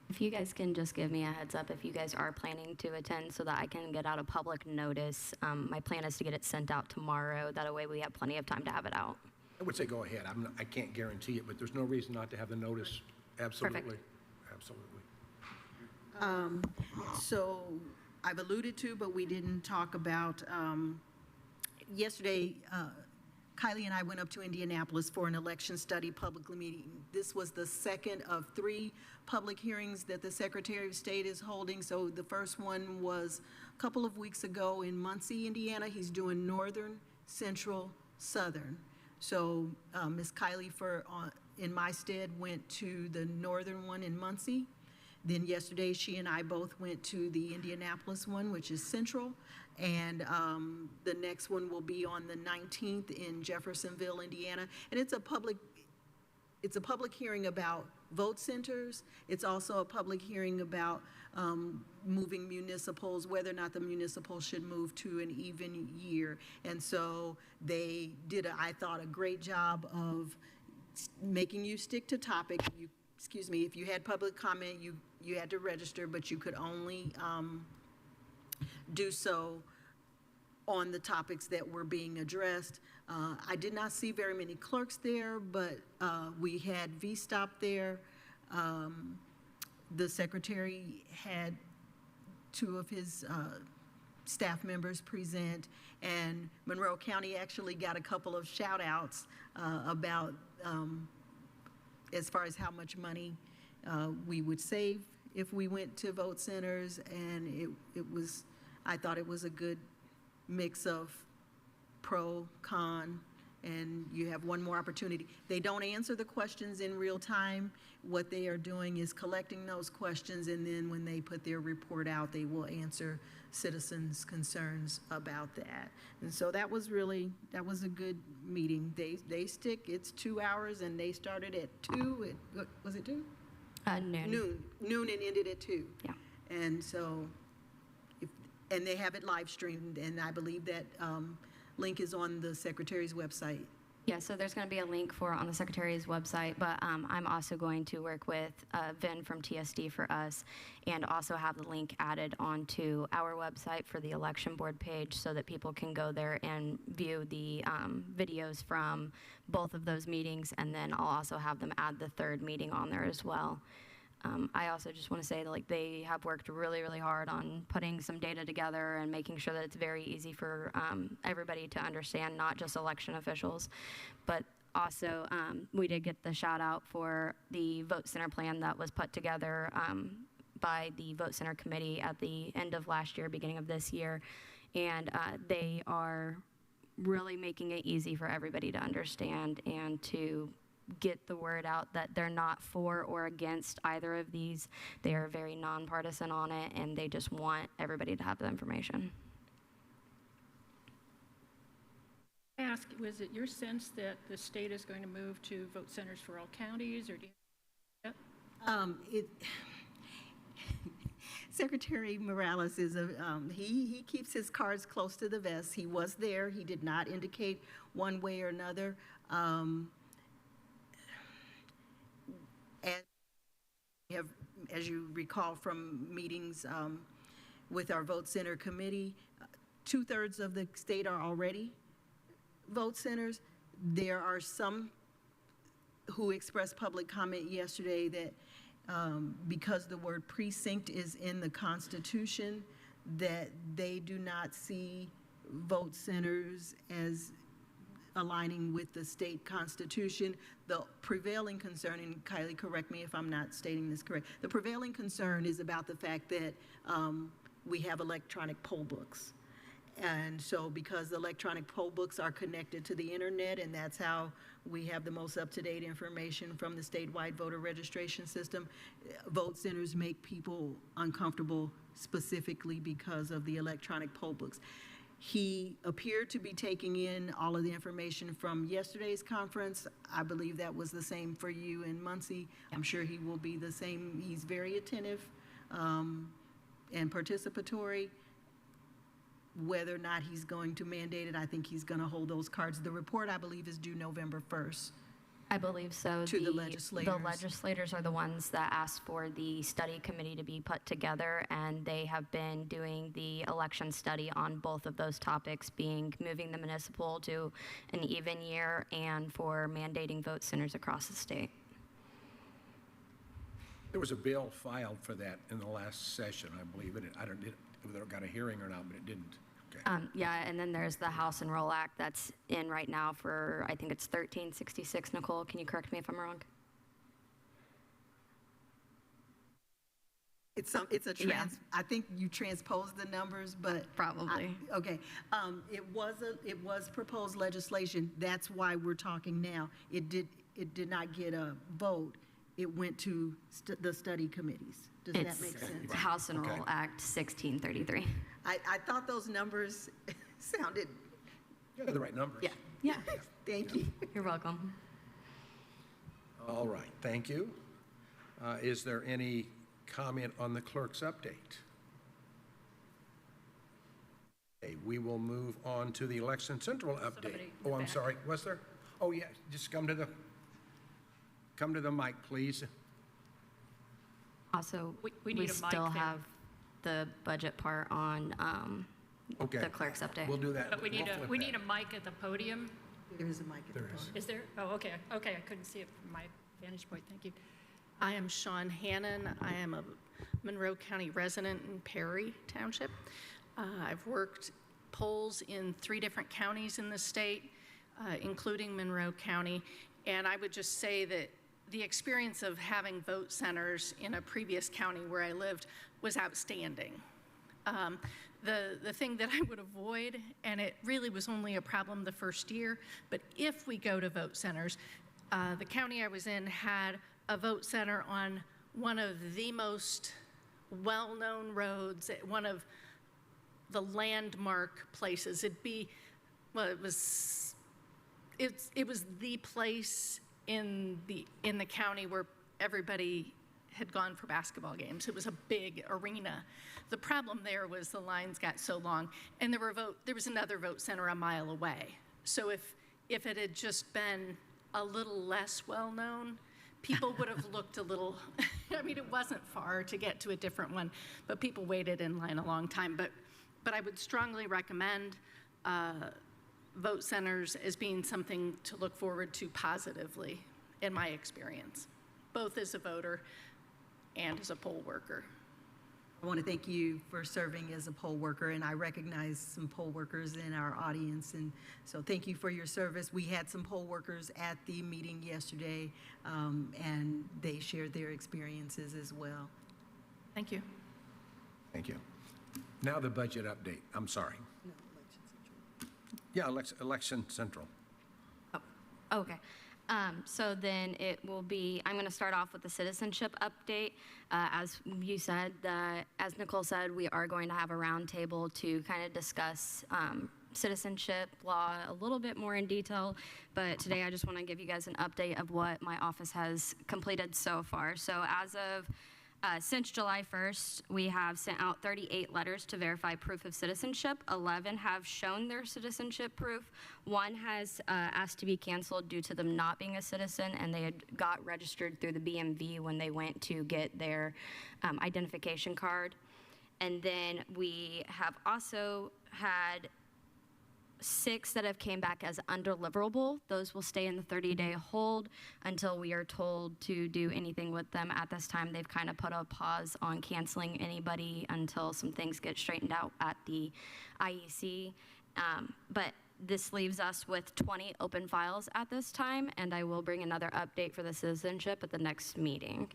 If you guys can just give me a heads up if you guys are planning to attend so that I can get out a public notice. My plan is to get it sent out tomorrow. That way we have plenty of time to have it out. I would say go ahead. I can't guarantee it, but there's no reason not to have the notice. Absolutely. Perfect. Absolutely. So I've alluded to, but we didn't talk about, yesterday, Kylie and I went up to Indianapolis for an election study public meeting. This was the second of 3 public hearings that the Secretary of State is holding. So the first one was a couple of weeks ago in Muncie, Indiana. He's doing northern, central, southern. So Ms. Kylie, in my stead, went to the northern one in Muncie. Then yesterday, she and I both went to the Indianapolis one, which is central. And the next one will be on the 19th in Jeffersonville, Indiana. And it's a public hearing about vote centers. It's also a public hearing about moving municipals, whether or not the municipals should move to an even year. And so they did, I thought, a great job of making you stick to topic. If you had public comment, you had to register, but you could only do so on the topics that were being addressed. I did not see very many clerks there, but we had V-Stop there. The secretary had 2 of his staff members present, and Monroe County actually got a couple of shout outs about as far as how much money we would save if we went to vote centers, and I thought it was a good mix of pro, con, and you have one more opportunity. They don't answer the questions in real time. What they are doing is collecting those questions, and then when they put their report out, they will answer citizens' concerns about that. And so that was a good meeting. They stick, it's 2 hours, and they started at 2, was it 2? Noon. Noon and ended at 2. Yeah. And so, and they have it live streamed, and I believe that link is on the Secretary's website. Yeah, so there's going to be a link for it on the Secretary's website, but I'm also going to work with Vin from TSD for us and also have the link added onto our website for the election board page so that people can go there and view the videos from both of those meetings, and then I'll also have them add the third meeting on there as well. I also just want to say that, like, they have worked really, really hard on putting some data together and making sure that it's very easy for everybody to understand, not just election officials. But also, we did get the shout out for the Vote Center plan that was put together by the Vote Center committee at the end of last year, beginning of this year. And they are really making it easy for everybody to understand and to get the word out that they're not for or against either of these. They are very nonpartisan on it, and they just want everybody to have the information. Ask, was it your sense that the state is going to move to vote centers for all counties, or do you? Secretary Morales is he keeps his cards close to the vest. He was there. He did not indicate one way or another. As you recall from meetings with our Vote Center committee, 2/3 of the state are already vote centers. There are some who expressed public comment yesterday that because the word precinct is in the Constitution, that they do not see vote centers as aligning with the state constitution. The prevailing concern, and Kylie, correct me if I'm not stating this correct, the prevailing concern is about the fact that we have electronic poll books. And so because the electronic poll books are connected to the internet, and that's how we have the most up-to-date information from the statewide voter registration system, vote centers make people uncomfortable specifically because of the electronic poll books. He appeared to be taking in all of the information from yesterday's conference. I believe that was the same for you and Muncie. I'm sure he will be the same. He's very attentive and participatory. Whether or not he's going to mandate it, I think he's going to hold those cards. The report, I believe, is due November 1st. I believe so. To the legislators. The legislators are the ones that asked for the study committee to be put together, and they have been doing the election study on both of those topics, being moving the municipal to an even year and for mandating vote centers across the state. There was a bill filed for that in the last session, I believe. I don't know whether it got a hearing or not, but it didn't. Okay. Yeah, and then there's the House Enroll Act that's in right now for, I think it's 1366. Nicole, can you correct me if I'm wrong? It's a I think you transposed the numbers, but probably. Okay. It was proposed legislation. That's why we're talking now. It did not get a vote. It went to the study committees. Does that make sense? House Enroll Act 1633. I thought those numbers sounded. Yeah, the right numbers. Yeah. Thank you. You're welcome. All right, thank you. Is there any comment on the clerk's update? Okay, we will move on to the Election Central update. Oh, I'm sorry, was there? Oh, yeah, just come to the mic, please. Also, we need a mic still there. have the budget part on Okay. the clerk's update. We'll do that. But we need We'll a mic at the podium. There is a mic at the podium. Is there? Oh, okay. Okay, I couldn't see it from my vantage point. Thank you. I am Shawn Hannon. I am a Monroe County resident in Perry Township. I've worked polls in 3 different counties in the state, including Monroe County. And I would just say that the experience of having vote centers in a previous county where I lived was outstanding. The thing that I would avoid, and it really was only a problem the first year, but if we go to vote centers, the county I was in had a vote center on one of the most well-known roads, one of the landmark places. It'd be, well, it was the place in the county where everybody had gone for basketball games. It was a big arena. The problem there was the lines got so long, and there was another vote center a mile away. So if it had just been a little less well-known, people would have looked a little, I mean, it wasn't far to get to a different one, but people waited in line a long time. But I would strongly recommend vote centers as being something to look forward to positively, in my experience, both as a voter and as a poll worker. I want to thank you for serving as a poll worker, and I recognize some poll workers in our audience, and so thank you for your service. We had some poll workers at the meeting yesterday, and they shared their experiences as well. Thank you. Thank you. Now the budget update. I'm sorry. Yeah, Election Central. Oh, okay. So then it will be, I'm going to start off with the citizenship update. As you said, as Nicole said, we are going to have a roundtable to kind of discuss citizenship law a little bit more in detail. But today I just want to give you guys an update of what my office has completed so far. So as of since July 1st, we have sent out 38 letters to verify proof of citizenship. 11 have shown their citizenship proof. One has asked to be canceled due to them not being a citizen, and they had got registered through the BMV when they went to get their identification card. And then we have also had 6 that have came back as undeliverable. Those will stay in the 30-day hold until we are told to do anything with them. At this time, they've kind of put a pause on canceling anybody until some things get straightened out at the IEC. But this leaves us with 20 open files at this time, and I will bring another update for the citizenship at the next meeting.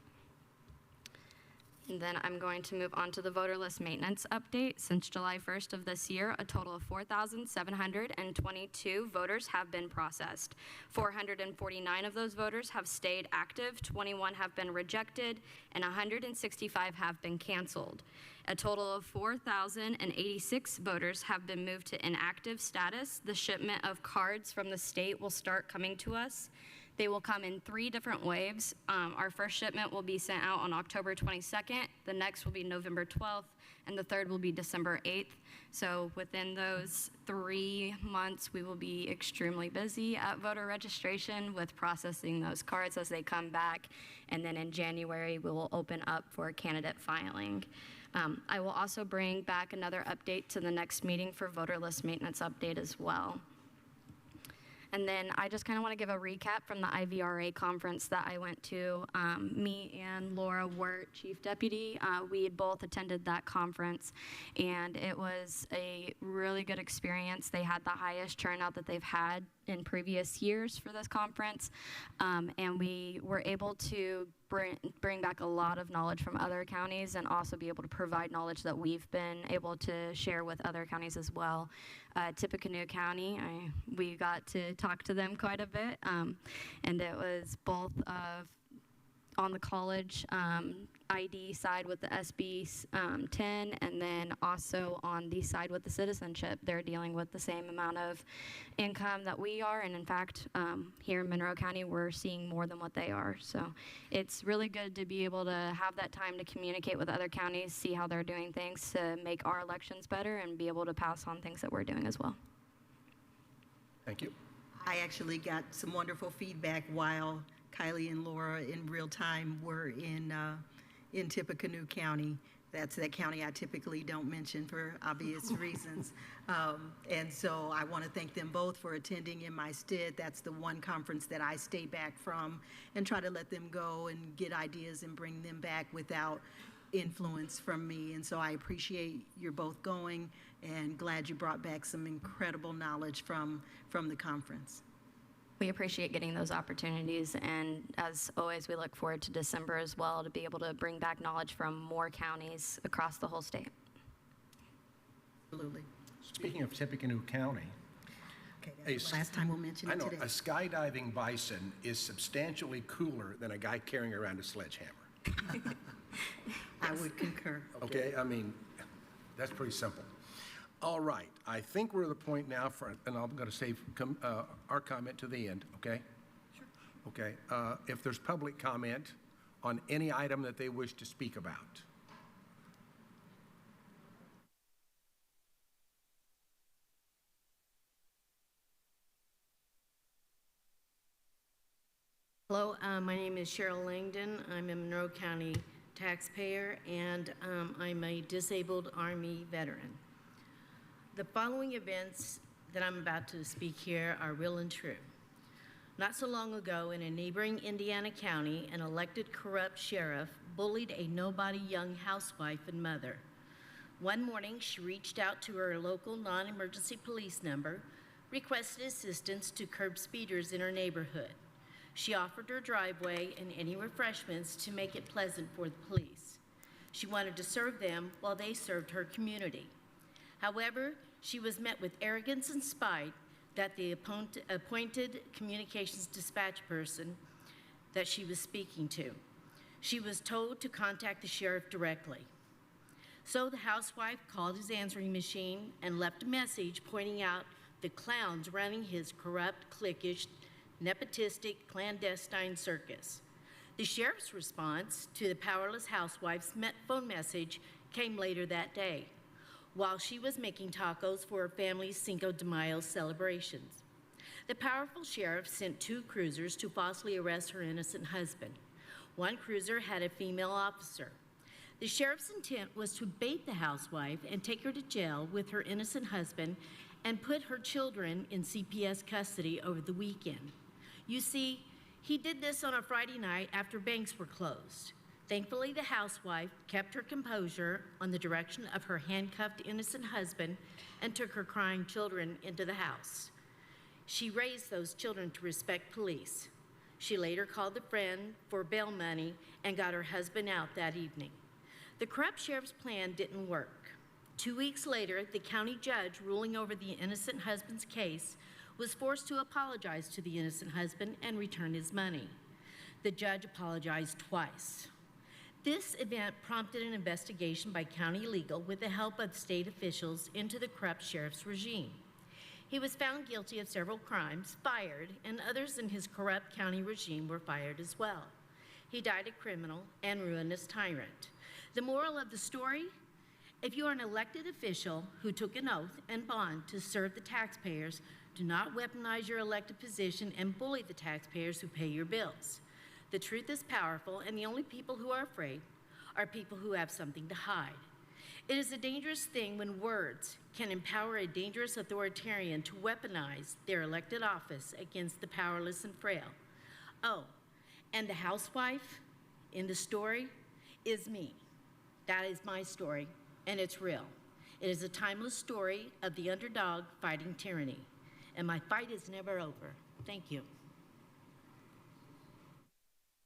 And then I'm going to move on to the voter list maintenance update. Since July 1st of this year, a total of 4,722 voters have been processed. 449 of those voters have stayed active, 21 have been rejected, and 165 have been canceled. A total of 4,086 voters have been moved to inactive status. The shipment of cards from the state will start coming to us. They will come in 3 different waves. Our first shipment will be sent out on October 22nd, the next will be November 12th, and the third will be December 8th. So within those 3 months, we will be extremely busy at voter registration with processing those cards as they come back. And then in January, we will open up for candidate filing. I will also bring back another update to the next meeting for voter list maintenance update as well. And then I just kind of want to give a recap from the IVRA conference that I went to. Me and Laura Wirt, Chief Deputy, we had both attended that conference, and it was a really good experience. They had the highest turnout that they've had in previous years for this conference, and we were able to bring back a lot of knowledge from other counties and also be able to provide knowledge that we've been able to share with other counties as well. Tippecanoe County, we got to talk to them quite a bit, and it was both on the college ID side with the SB 10, and then also on the side with the citizenship. They're dealing with the same amount of income that we are, and in fact, here in Monroe County, we're seeing more than what they are. So it's really good to be able to have that time to communicate with other counties, see how they're doing things to make our elections better, and be able to pass on things that we're doing as well. Thank you. I actually got some wonderful feedback while Kylie and Laura in real time were in Tippecanoe County. That's that county I typically don't mention for obvious reasons. And so I want to thank them both for attending in my stead. That's the one conference that I stay back from and try to let them go and get ideas and bring them back without influence from me. And so I appreciate you're both going, and glad you brought back some incredible knowledge from the conference. We appreciate getting those opportunities, and as always, we look forward to December as well to be able to bring back knowledge from more counties across the whole state. Absolutely. Speaking of Tippecanoe County, Okay, that's the last time we'll mention I it know today. a skydiving bison is substantially cooler than a guy carrying around a sledgehammer. I would concur. Okay, I mean, that's pretty simple. All right, I think we're at the point now and I'm going to save our comment to the end, okay? Sure. Okay, if there's public comment on any item that they wish to speak about. Hello, my name is Cheryl Langdon. I'm a Monroe County taxpayer, and I'm a disabled Army veteran. The following events that I'm about to speak here are real and true. Not so long ago, in a neighboring Indiana county, an elected corrupt sheriff bullied a nobody young housewife and mother. One morning, she reached out to her local non-emergency police number, requested assistance to curb speeders in her neighborhood. She offered her driveway and any refreshments to make it pleasant for the police. She wanted to serve them while they served her community. However, she was met with arrogance and spite that the appointed communications dispatch person that she was speaking to. She was told to contact the sheriff directly. So the housewife called his answering machine and left a message pointing out the clowns running his corrupt, cliquish, nepotistic, clandestine circus. The sheriff's response to the powerless housewife's phone message came later that day, while she was making tacos for her family's Cinco de Mayo celebrations. The powerful sheriff sent 2 cruisers to falsely arrest her innocent husband. One cruiser had a female officer. The sheriff's intent was to bait the housewife and take her to jail with her innocent husband and put her children in CPS custody over the weekend. You see, he did this on a Friday night after banks were closed. Thankfully, the housewife kept her composure on the direction of her handcuffed innocent husband and took her crying children into the house. She raised those children to respect police. She later called a friend for bail money and got her husband out that evening. The corrupt sheriff's plan didn't work. 2 weeks later, the county judge ruling over the innocent husband's case was forced to apologize to the innocent husband and return his money. The judge apologized twice. This event prompted an investigation by county legal with the help of state officials into the corrupt sheriff's regime. He was found guilty of several crimes, fired, and others in his corrupt county regime were fired as well. He died a criminal and ruinous tyrant. The moral of the story? If you are an elected official who took an oath and bond to serve the taxpayers, do not weaponize your elected position and bully the taxpayers who pay your bills. The truth is powerful, and the only people who are afraid are people who have something to hide. It is a dangerous thing when words can empower a dangerous authoritarian to weaponize their elected office against the powerless and frail. Oh, and the housewife in the story is me. That is my story, and it's real. It is a timeless story of the underdog fighting tyranny. And my fight is never over. Thank you.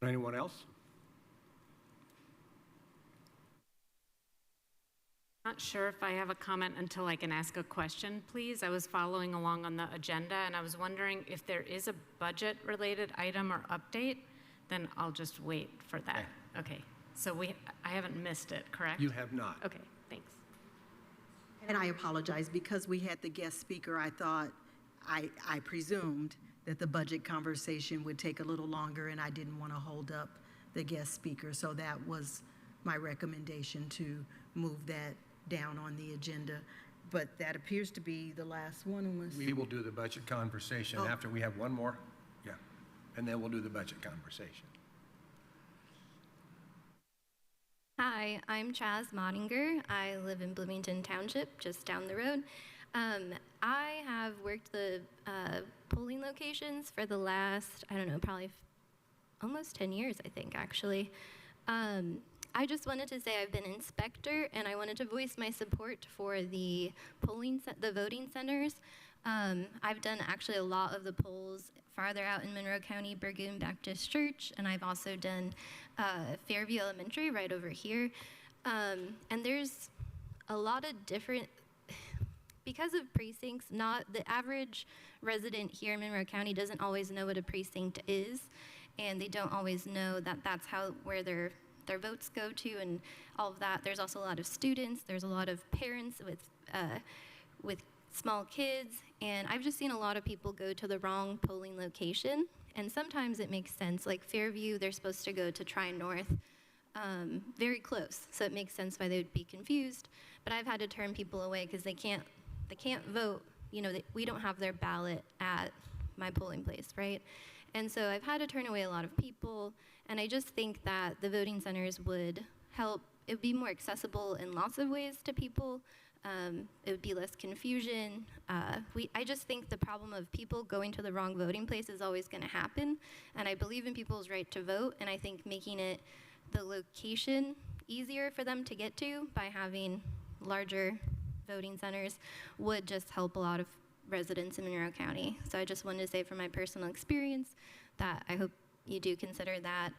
Anyone else? Not sure if I have a comment until I can ask a question, please. I was following along on the agenda, and I was wondering if there is a budget-related item or update, then I'll just wait for that. Okay. So I haven't missed it, correct? You have not. Okay, thanks. And I apologize, because we had the guest speaker, I presumed that the budget conversation would take a little longer, and I didn't want to hold up the guest speaker. So that was my recommendation, to move that down on the agenda. But that appears to be the last one, unless... We will do the budget conversation after we have one more. Yeah. And then we'll do the budget conversation. Hi, I'm Chaz Mottinger. I live in Bloomington Township, just down the road. I have worked the polling locations for the last, I don't know, probably almost 10 years, I think, actually. I just wanted to say I've been inspector, and I wanted to voice my support for the voting centers. I've done actually a lot of the polls farther out in Monroe County, Burgoon Baptist Church, and I've also done Fairview Elementary right over here. And there's a lot of different because of precincts, not the average resident here in Monroe County doesn't always know what a precinct is, and they don't always know that that's where their votes go to and all of that. There's also a lot of students, there's a lot of parents with small kids, and I've just seen a lot of people go to the wrong polling location, and sometimes it makes sense. Like Fairview, they're supposed to go to Tryon North, very close, so it makes sense why they would be confused, but I've had to turn people away because they can't vote. You know, we don't have their ballot at my polling place, right? And so I've had to turn away a lot of people, and I just think that the voting centers would help. It would be more accessible in lots of ways to people. It would be less confusion. I just think the problem of people going to the wrong voting place is always going to happen, and I believe in people's right to vote, and I think making it the location easier for them to get to by having larger voting centers would just help a lot of residents in Monroe County. So I just wanted to say from my personal experience that I hope you do consider that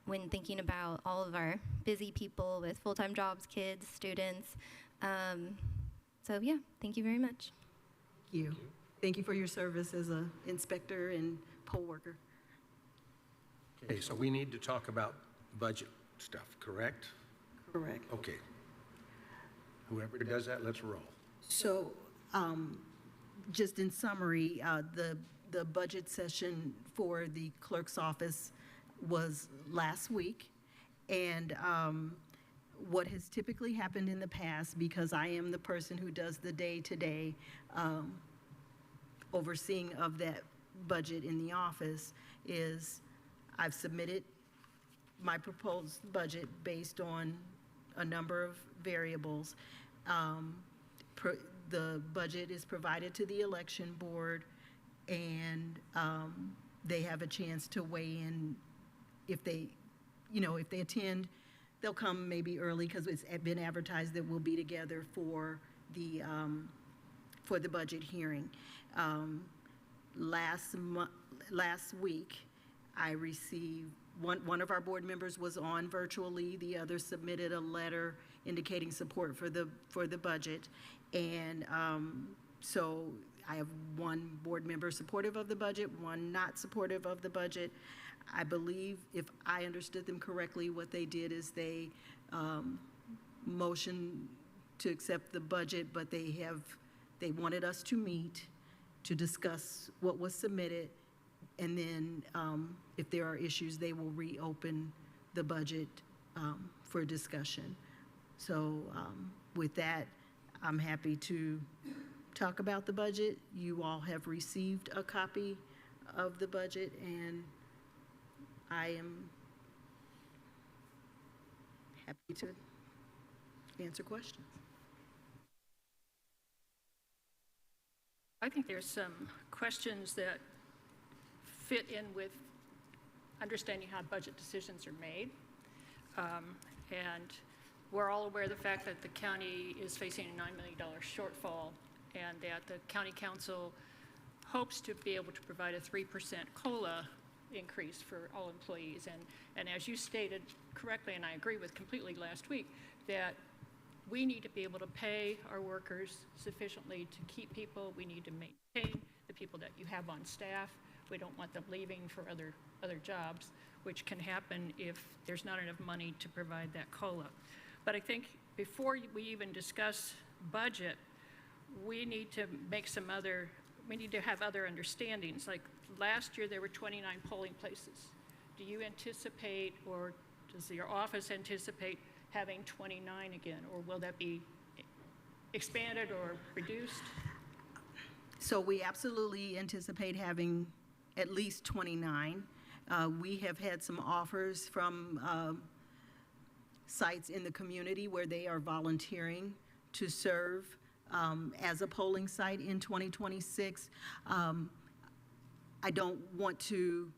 when thinking about all of our busy people with full-time jobs, kids, students. So yeah, thank you very much. Thank you. Thank you for your service as an inspector and poll worker. Okay, so we need to talk about budget stuff, correct? Correct. Okay. Whoever does that, let's roll. So, just in summary, the budget session for the clerk's office was last week, and what has typically happened in the past, because I am the person who does the day-to-day overseeing of that budget in the office, is I've submitted my proposed budget based on a number of variables. The budget is provided to the election board, and they have a chance to weigh in. If they attend, they'll come maybe early because it's been advertised that we'll be together for the budget hearing. Last week, I received one of our board members was on virtually. The other submitted a letter indicating support for the budget, and so I have one board member supportive of the budget, one not supportive of the budget. I believe, if I understood them correctly, what they did is they motioned to accept the budget, but they wanted us to meet to discuss what was submitted, and then if there are issues, they will reopen the budget for discussion. So with that, I'm happy to talk about the budget. You all have received a copy of the budget, and I am happy to answer questions. I think there's some questions that fit in with understanding how budget decisions are made. And we're all aware of the fact that the county is facing a $9 million shortfall, and that the county council hopes to be able to provide a 3% COLA increase for all employees. And as you stated correctly, and I agree with completely last week, that we need to be able to pay our workers sufficiently to keep people. We need to maintain the people that you have on staff. We don't want them leaving for other jobs, which can happen if there's not enough money to provide that COLA. But I think before we even discuss budget, we need to have other understandings. Like last year, there were 29 polling places. Do you anticipate, or does your office anticipate having 29 again, or will that be expanded or reduced? So we absolutely anticipate having at least 29. We have had some offers from sites in the community where they are volunteering to serve as a polling site in 2026. I don't want to,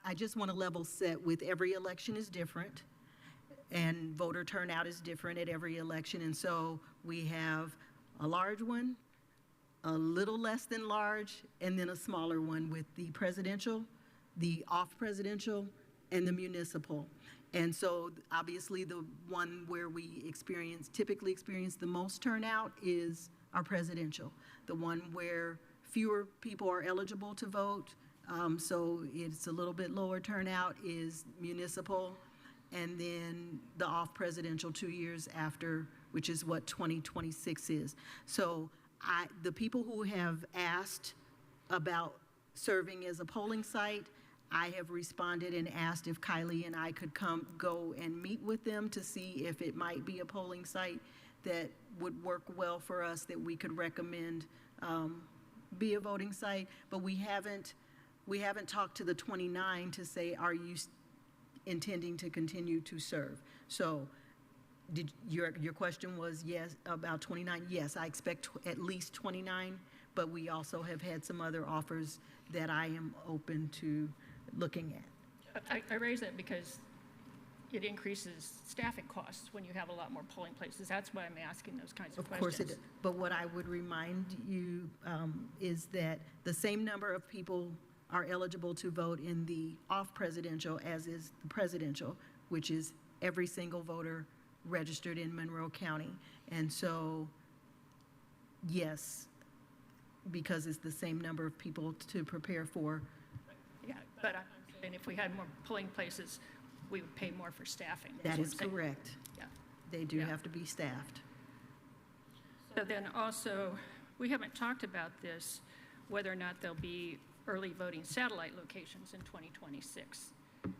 I just want to level set with every election is different, and voter turnout is different at every election. And so we have a large one, a little less than large, and then a smaller one with the presidential, the off-presidential, and the municipal. And so obviously the one where we typically experience the most turnout is our presidential. The one where fewer people are eligible to vote, so it's a little bit lower turnout, is municipal. And then the off-presidential 2 years after, which is what 2026 is. So the people who have asked about serving as a polling site, I have responded and asked if Kylie and I could go and meet with them to see if it might be a polling site that would work well for us, that we could recommend be a voting site. But we haven't talked to the 29 to say, are you intending to continue to serve? So your question was yes, about 29? Yes, I expect at least 29, but we also have had some other offers that I am open to looking at. I raise that because it increases staffing costs when you have a lot more polling places. That's why I'm asking those kinds of questions. Of course it is. But what I would remind you is that the same number of people are eligible to vote in the off-presidential as is the presidential, which is every single voter registered in Monroe County. And so, yes, because it's the same number of people to prepare for. Yeah, but I'm saying if we had more polling places, we would pay more for staffing. That is what I'm saying. correct. Yeah. They do Yeah. have to be staffed. So then also, we haven't talked about this, whether or not there'll be early voting satellite locations in 2026.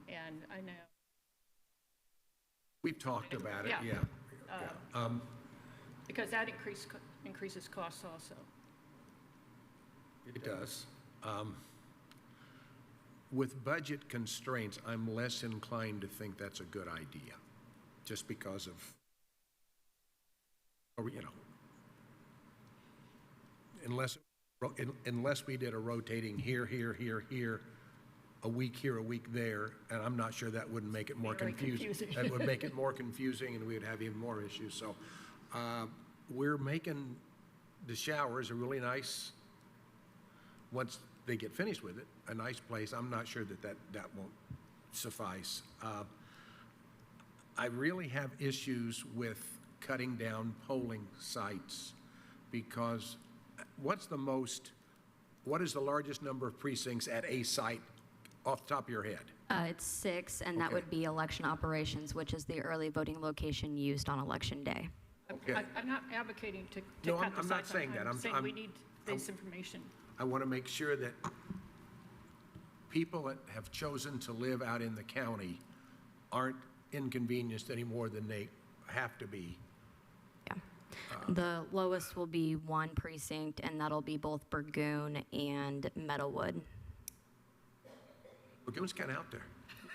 And I know. We've talked about it, Yeah. yeah. Because that increases costs also. It does. With budget constraints, I'm less inclined to think that's a good idea, just because of, unless we did a rotating here, a week here, a week there, and I'm not sure that wouldn't make it more Very confusing. That would make it more confusing, and we would have even more issues. So we're making the showers a really nice, once they get finished with it, a nice place. I'm not sure that won't suffice. I really have issues with cutting down polling sites, because what is the largest number of precincts at a site off the top of your head? It's 6, and that Okay. would be election operations, which is the early voting location used on Election Day. Okay. I'm not advocating to No, cut the I'm not sites. saying that. I'm saying we need this information. I want to make sure that people that have chosen to live out in the county aren't inconvenienced any more than they have to be. Yeah. The lowest will be 1 precinct, and that'll be both Burgoon and Meadowwood. Burgoon's kind of out there.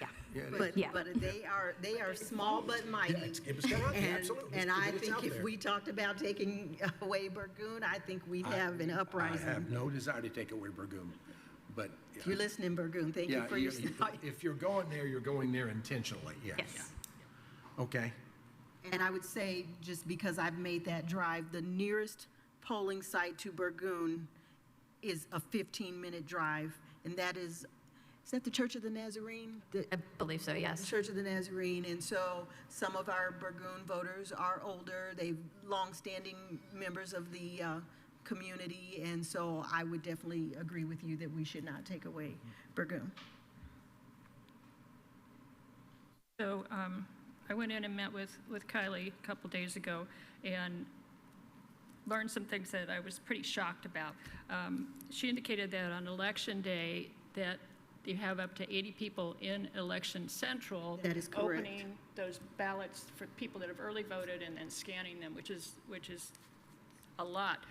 Yeah. Yeah, it is. But, Yeah. but they are small but mighty. It was kind of out there, And, absolutely. and I It's think out if there. we talked about taking away Burgoon, I think we'd have an I uprising. have no desire to take away Burgoon, but. If you're listening, Burgoon, thank you Yeah, for your. if you're going there, you're going there intentionally, yes. Yes. Okay. And I would say, just because I've made that drive, the nearest polling site to Burgoon is a 15-minute drive, and that is that the Church of the Nazarene? I believe so, yes. Church of the Nazarene, and so some of our Burgoon voters are older, they've long-standing members of the community, and so I would definitely agree with you that we should not take away Burgoon. So I went in and met with Kylie a couple days ago and learned some things that I was pretty shocked about. She indicated that on Election Day that you have up to 80 people in Election Central. That is correct. Opening those ballots for people that have early voted and then scanning them, which is a lot.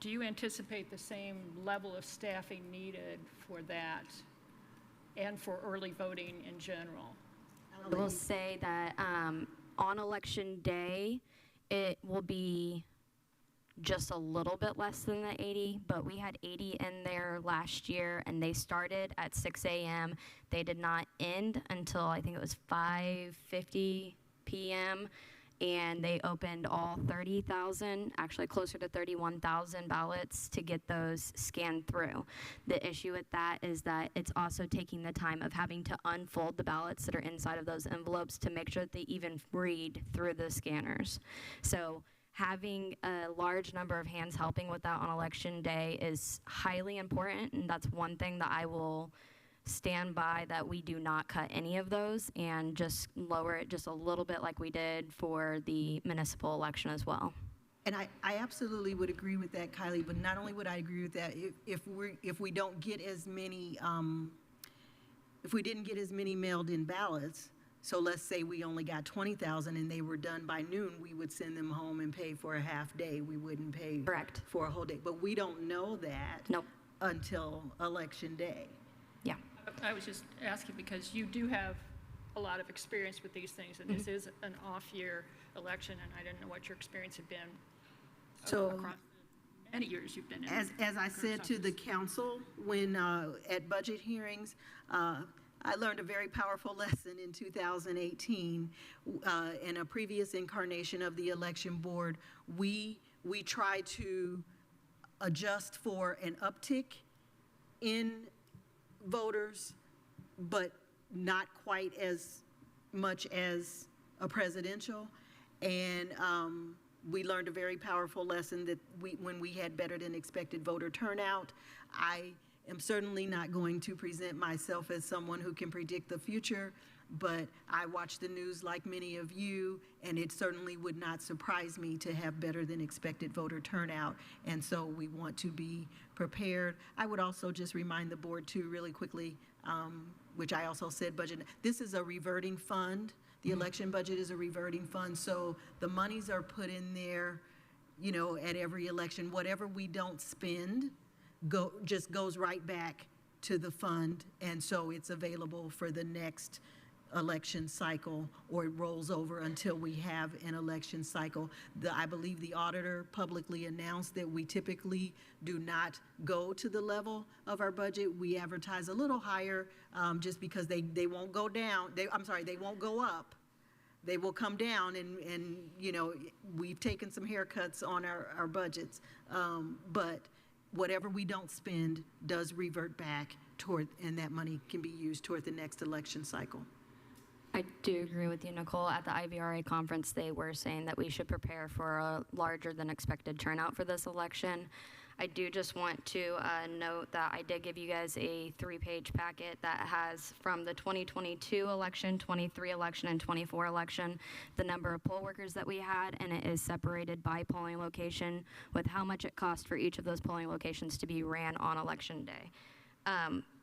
Do you anticipate the same level of staffing needed for that and for early voting in general? I will say that on Election Day, it will be just a little bit less than the 80, but we had 80 in there last year, and they started at 6 a.m. They did not end until I think it was 5:50 p.m., and they opened all 30,000, actually closer to 31,000 ballots to get those scanned through. The issue with that is that it's also taking the time of having to unfold the ballots that are inside of those envelopes to make sure that they even read through the scanners. So having a large number of hands helping with that on election day is highly important, and that's one thing that I will stand by, that we do not cut any of those and just lower it just a little bit like we did for the municipal election as well. And I absolutely would agree with that, Kylie, but not only would I agree with that, if we don't get as many, if we didn't get as many mailed in ballots, so let's say we only got 20,000 and they were done by noon, we would send them home and pay for a half day. We wouldn't pay Correct. for a whole day. But we don't know that Nope. until election day. Yeah. I was just asking because you do have a lot of experience with these things, and this is an off-year election, and I didn't know what your experience had been So across the many years you've been in. as I said to the council when at budget hearings, I learned a very powerful lesson in 2018. In a previous incarnation of the election board, we tried to adjust for an uptick in voters, but not quite as much as a presidential. And we learned a very powerful lesson that when we had better than expected voter turnout. I am certainly not going to present myself as someone who can predict the future, but I watch the news like many of you, and it certainly would not surprise me to have better than expected voter turnout. And so we want to be prepared. I would also just remind the board too, really quickly, which I also said budget, this is a reverting fund. The election budget is a reverting fund, so the monies are put in there, you know, at every election. Whatever we don't spend just goes right back to the fund, and so it's available for the next election cycle, or it rolls over until we have an election cycle. I believe the auditor publicly announced that we typically do not go to the level of our budget. We advertise a little higher just because they won't go down. They won't go up. They will come down, and you know, we've taken some haircuts on our budgets, but whatever we don't spend does revert back toward, and that money can be used toward the next election cycle. I do agree with you, Nicole. At the IVRA conference, they were saying that we should prepare for a larger than expected turnout for this election. I do just want to note that I did give you guys a 3-page packet that has from the 2022 election, 23 election, and 24 election, the number of poll workers that we had, and it is separated by polling location with how much it cost for each of those polling locations to be ran on election day.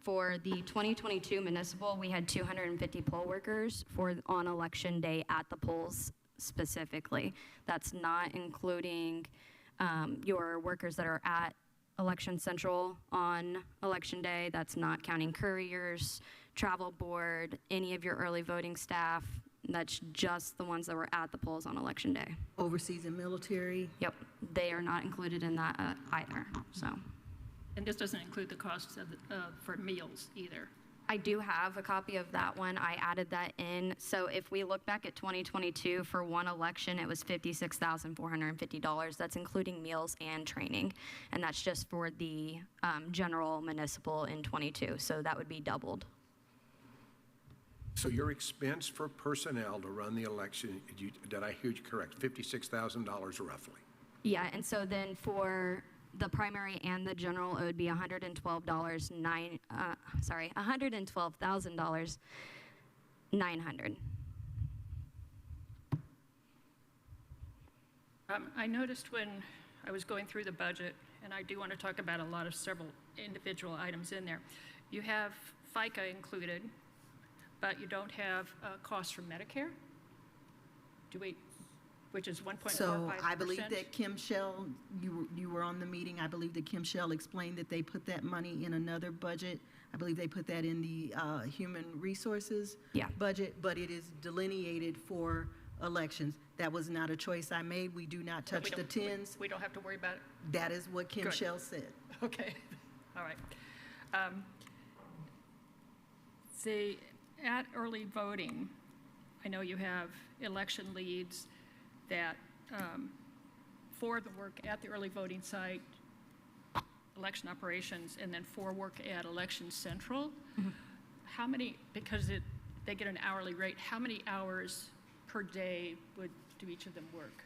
For the 2022 municipal, we had 250 poll workers on election day at the polls specifically. That's not including your workers that are at Election Central on election day. That's not counting couriers, travel board, any of your early voting staff. That's just the ones that were at the polls on election day. Overseas and military. Yep, they are not included in that either, so. And this doesn't include the costs of for meals either. I do have a copy of that one. I added that in. So if we look back at 2022, for one election, it was $56,450. That's including meals and training. And that's just for the general municipal in 22. So that would be doubled. So your expense for personnel to run the election, did I hear you correct, $56,000 roughly? Yeah, and so then for the primary and the general, it would be $112,900. I noticed when I was going through the budget, and I do want to talk about several individual items in there. You have FICA included, but you don't have costs for Medicare. Which is 1.45%. So I believe that Kim Shell, you were on the meeting, I believe that Kim Shell explained that they put that money in another budget. I believe they put that in the human resources budget, but it is delineated for elections. That was not a choice I made. We do not touch the tins. We don't have to worry about it? That is what Kim Good. Shell said. Okay, all right. At early voting, I know you have election leads, that for the work at the early voting site, election operations, and then for work at Election Central, how many, because they get an hourly rate, how many hours per day do each of them work?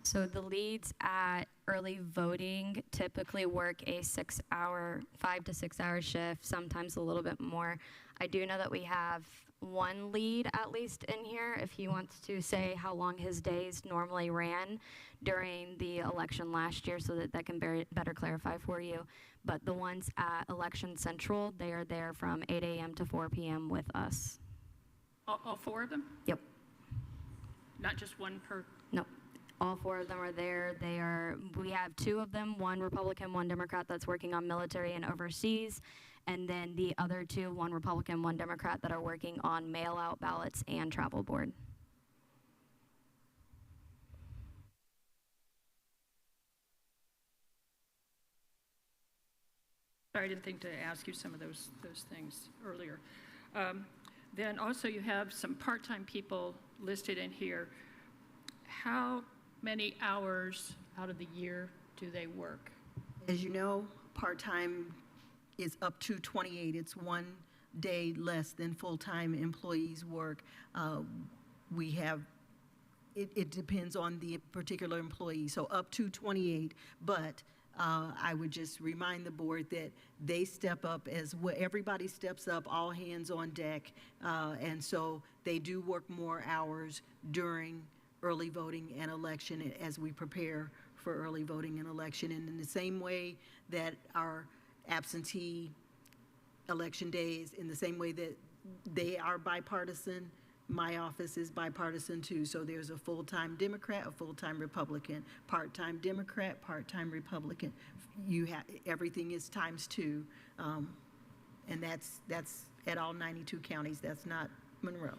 So the leads at early voting typically work a 5 to 6 hour shift, sometimes a little bit more. I do know that we have one lead at least in here, if he wants to say how long his days normally ran during the election last year, so that can better clarify for you. But the ones at Election Central, they are there from 8 a.m. to 4 p.m. with us. All four of them? Yep. Not just one per? Nope. All four of them are there. We have two of them, one Republican, one Democrat, that's working on military and overseas. And then the other two, one Republican, one Democrat, that are working on mail-out ballots and travel board. Sorry, I didn't think to ask you some of those things earlier. Then also you have some part-time people listed in here. How many hours out of the year do they work? As you know, part-time is up to 28. It's 1 day less than full-time employees work. It depends on the particular employee, so up to 28, but I would just remind the board that they step up as well. Everybody steps up, all hands on deck, and so they do work more hours during early voting and election as we prepare for early voting and election. And in the same way that our absentee election days, in the same way that they are bipartisan, my office is bipartisan too. So there's a full-time Democrat, a full-time Republican, part-time Democrat, part-time Republican. Everything is ×2, and that's at all 92 counties. That's not Monroe.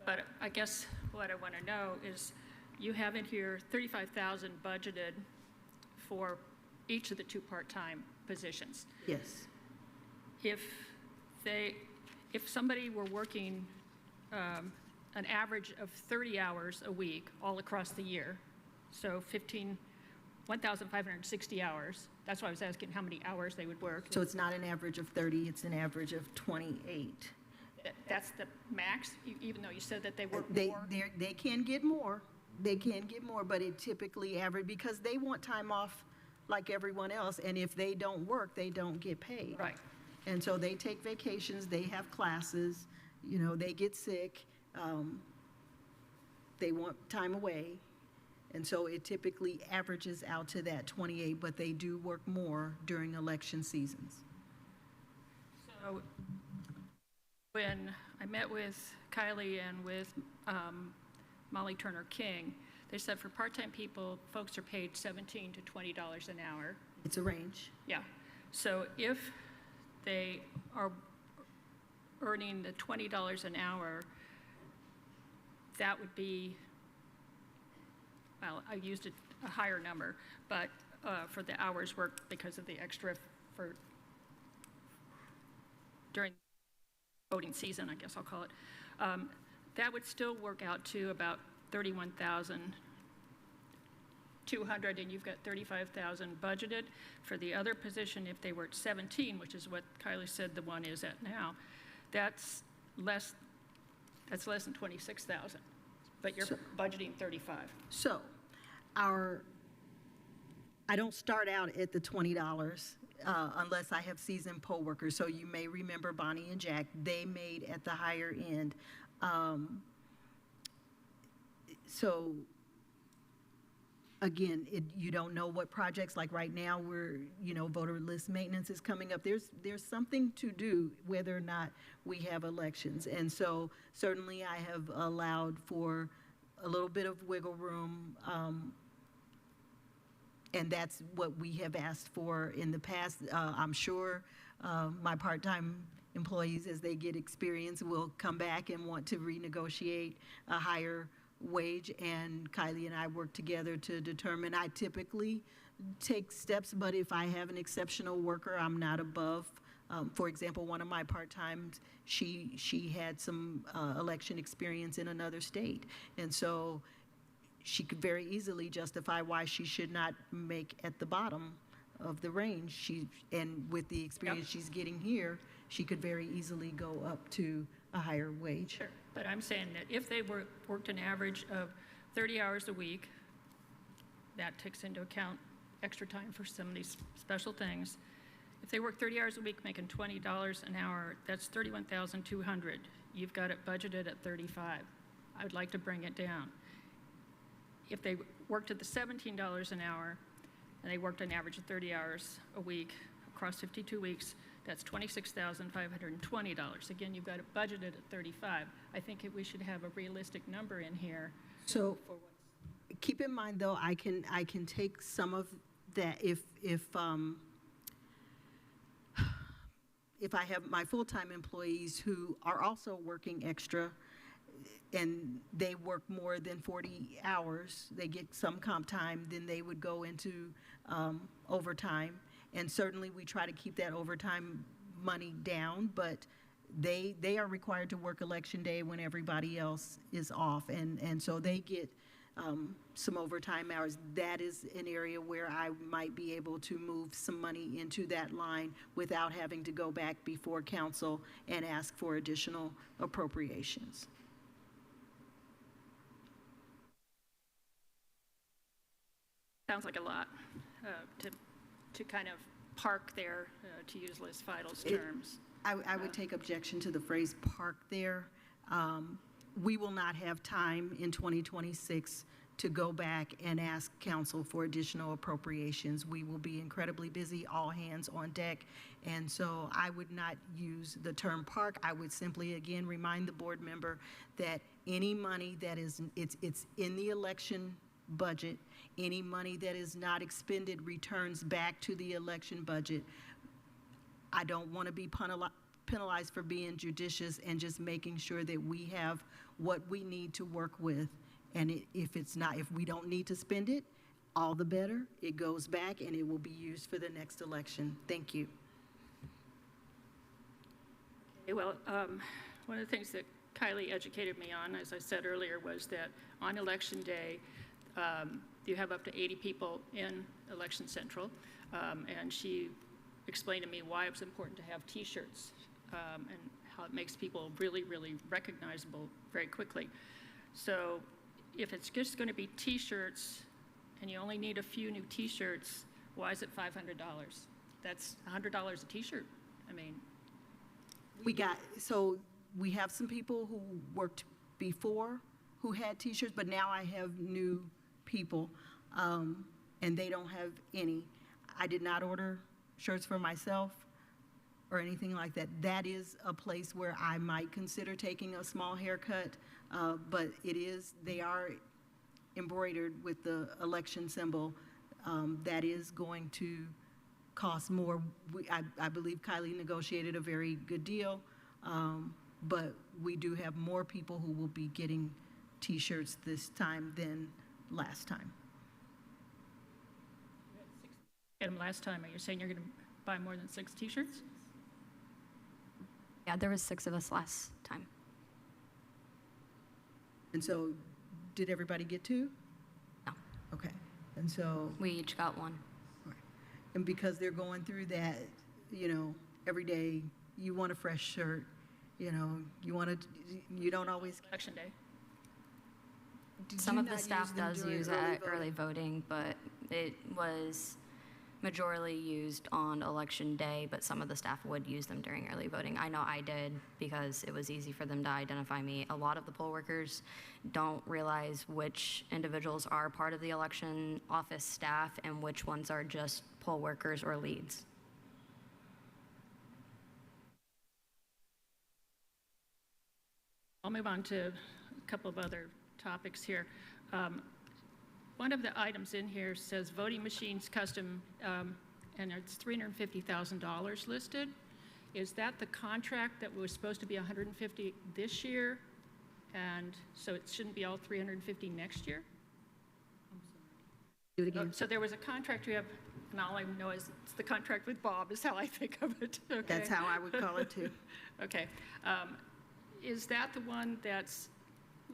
But I guess what I want to know is, you have in here $35,000 budgeted for each of the two part-time positions. Yes. If somebody were working an average of 30 hours a week all across the year, so 1,560 hours, that's why I was asking how many hours they would work. So it's not an average of 30, it's an average of 28. That's the max, even though you said that they work They more? They can get more. They can get more, but it typically average, because they want time off like everyone else, and if they don't work, they don't get paid. Right. And so they take vacations, they have classes, they get sick, they want time away. And so it typically averages out to that 28, but they do work more during election seasons. So when I met with Kylie and with Molly Turner King, they said for part-time people, folks are paid $17 to $20 an hour. It's a range. Yeah. So if they are earning the $20 an hour, that would be, well, I used a higher number, but for the hours worked because of the extra for during voting season, I guess I'll call it, that would still work out to about $31,200, and you've got $35,000 budgeted. For the other position, if they were at 17, which is what Kylie said the one is at now, that's less than $26,000, but you're budgeting $35,000. So I don't start out at the $20 unless I have seasoned poll workers. So you may remember Bonnie and Jack, they made at the higher end. So again, you don't know what projects, like right now voter list maintenance is coming up. There's something to do whether or not we have elections. And so certainly I have allowed for a little bit of wiggle room, and that's what we have asked for in the past. I'm sure my part-time employees, as they get experience, will come back and want to renegotiate a higher wage, and Kylie and I work together to determine. I typically take steps, but if I have an exceptional worker, I'm not above For example, one of my part-times, she had some election experience in another state. And so she could very easily justify why she should not make at the bottom of the range. And with the experience she's getting here, she could very easily go up to a higher wage. Sure, but I'm saying that if they worked an average of 30 hours a week, that takes into account extra time for some of these special things. If they work 30 hours a week, making $20 an hour, that's $31,200. You've got it budgeted at 35. I would like to bring it down. If they worked at the $17 an hour, and they worked an average of 30 hours a week across 52 weeks, that's $26,520. Again, you've got it budgeted at 35. I think we should have a realistic number in here. So keep in mind, though, I can take some of that if I have my full-time employees who are also working extra and they work more than 40 hours, they get some comp time, then they would go into overtime. And certainly we try to keep that overtime money down, but they are required to work election day when everybody else is off. And so they get some overtime hours. That is an area where I might be able to move some money into that line without having to go back before council and ask for additional appropriations. Sounds like a lot to kind of park there, to use Liz Feidel's terms. I would take objection to the phrase park there. We will not have time in 2026 to go back and ask council for additional appropriations. We will be incredibly busy, all hands on deck. And so I would not use the term park. I would simply, again, remind the board member that any money that is, it's in the election budget, any money that is not expended returns back to the election budget. I don't want to be penalized for being judicious and just making sure that we have what we need to work with. And if we don't need to spend it, all the better. It goes back and it will be used for the next election. Thank you. Okay, well, one of the things that Kylie educated me on, as I said earlier, was that on election day, you have up to 80 people in Election Central, and she explained to me why it was important to have T-shirts and how it makes people really, really recognizable very quickly. So if it's just going to be T-shirts and you only need a few new T-shirts, why is it $500? That's $100 a T-shirt. I mean, so we have some people who worked before who had T-shirts, but now I have new people, and they don't have any. I did not order shirts for myself or anything like that. That is a place where I might consider taking a small haircut, but they are embroidered with the election symbol. That is going to cost more. I believe Kylie negotiated a very good deal, but we do have more people who will be getting T-shirts this time than last time. Get them last time. Are you saying you're going to buy more than 6 T-shirts? Yeah, there was 6 of us last time. And so, did everybody get 2? No. Okay. And so, We each got 1. right. And because they're going through that, every day, you want a fresh shirt, you don't always. Election day. Some of the staff does use it at early voting, but it was majorly used on election day, but some of the staff would use them during early voting. I know I did because it was easy for them to identify me. A lot of the poll workers don't realize which individuals are part of the election office staff and which ones are just poll workers or leads. I'll move on to a couple of other topics here. One of the items in here says voting machines custom, and it's $350,000 listed. Is that the contract that was supposed to be $150 this year? And so it shouldn't be all $350 next year? Do it again. So there was a contract we have and all I know is it's the contract with Bob is how I think of it, okay? That's how I would call it too. Okay. Is that the one that's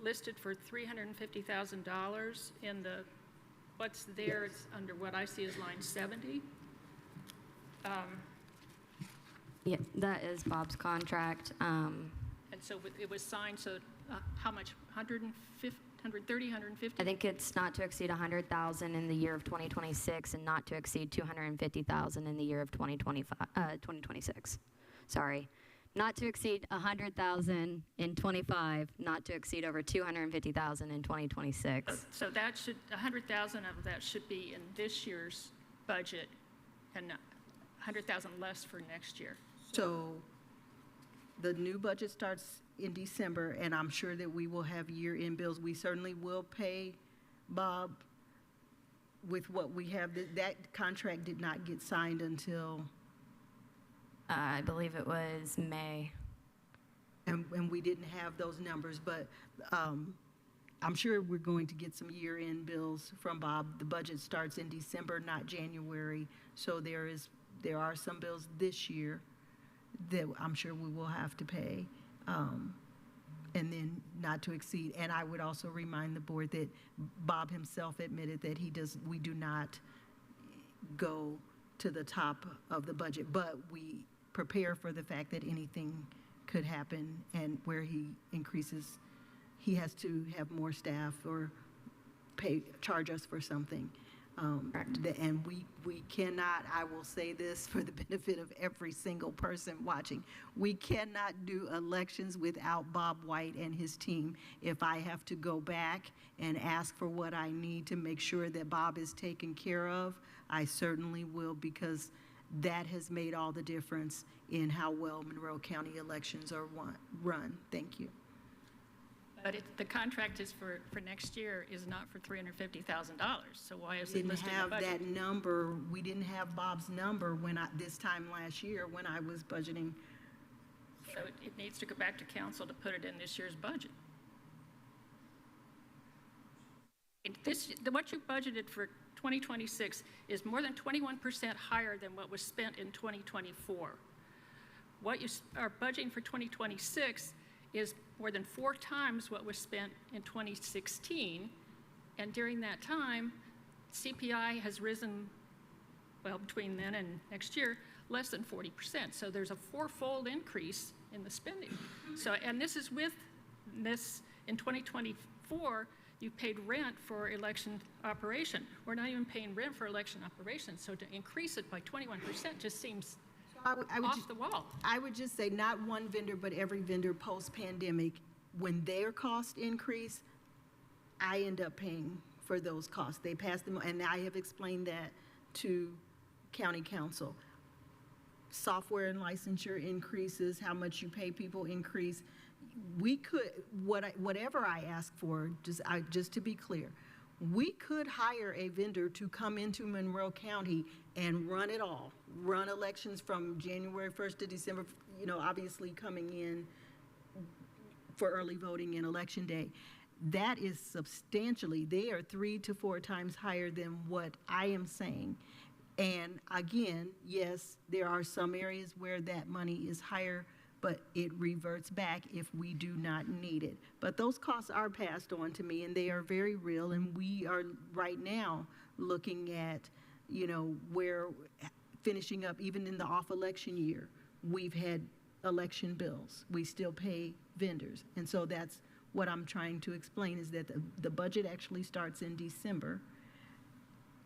listed for $350,000 in the, what's there? Yes. It's under what I see as line 70. Yeah, that is Bob's contract. And so it was signed, so how much, 130, 150? I think it's not to exceed 100,000 in the year of 2026 and not to exceed 250,000 in the year of 2026. Sorry. Not to exceed 100,000 in 25, not to exceed over 250,000 in 2026. So that should, 100,000 of that should be in this year's budget and 100,000 less for next year. So the new budget starts in December, and I'm sure that we will have year-end bills. We certainly will pay Bob with what we have. That contract did not get signed until, I believe it was May. and we didn't have those numbers, but I'm sure we're going to get some year-end bills from Bob. The budget starts in December, not January, so there are some bills this year that I'm sure we will have to pay, and then not to exceed. And I would also remind the board that Bob himself admitted that we do not go to the top of the budget, but we prepare for the fact that anything could happen, and where he increases, he has to have more staff or charge us for something. And we cannot, I will say this for the benefit of every single person watching, we cannot do elections without Bob White and his team. If I have to go back and ask for what I need to make sure that Bob is taken care of, I certainly will, because that has made all the difference in how well Monroe County elections are run. Thank you. But the contract is for next year is not for $350,000, so why is it Didn't listed in the have budget? that number, we didn't have Bob's number this time last year when I was budgeting. So it needs to go back to council to put it in this year's budget. What you budgeted for 2026 is more than 21% higher than what was spent in 2024. What you are budgeting for 2026 is more than 4 times what was spent in 2016, and during that time, CPI has risen, well, between then and next year, less than 40%. So there's a 4-fold increase in the spending. So, and this is with this, in 2024, you paid rent for election operation. We're not even paying rent for election operation, so to increase it by 21% just seems off the wall. I would just say not one vendor, but every vendor post-pandemic, when their costs increase, I end up paying for those costs. They pass them, and I have explained that to county council. Software and licensure increases, how much you pay people increase. We could, whatever I ask for, just to be clear, we could hire a vendor to come into Monroe County and run it all, run elections from January 1st to December, obviously coming in for early voting and election day. That is substantially, they are 3 to 4 times higher than what I am saying. And again, yes, there are some areas where that money is higher, but it reverts back if we do not need it. But those costs are passed on to me, and they are very real, and we are right now looking at, where finishing up, even in the off-election year, we've had election bills. We still pay vendors. And so that's what I'm trying to explain, is that the budget actually starts in December.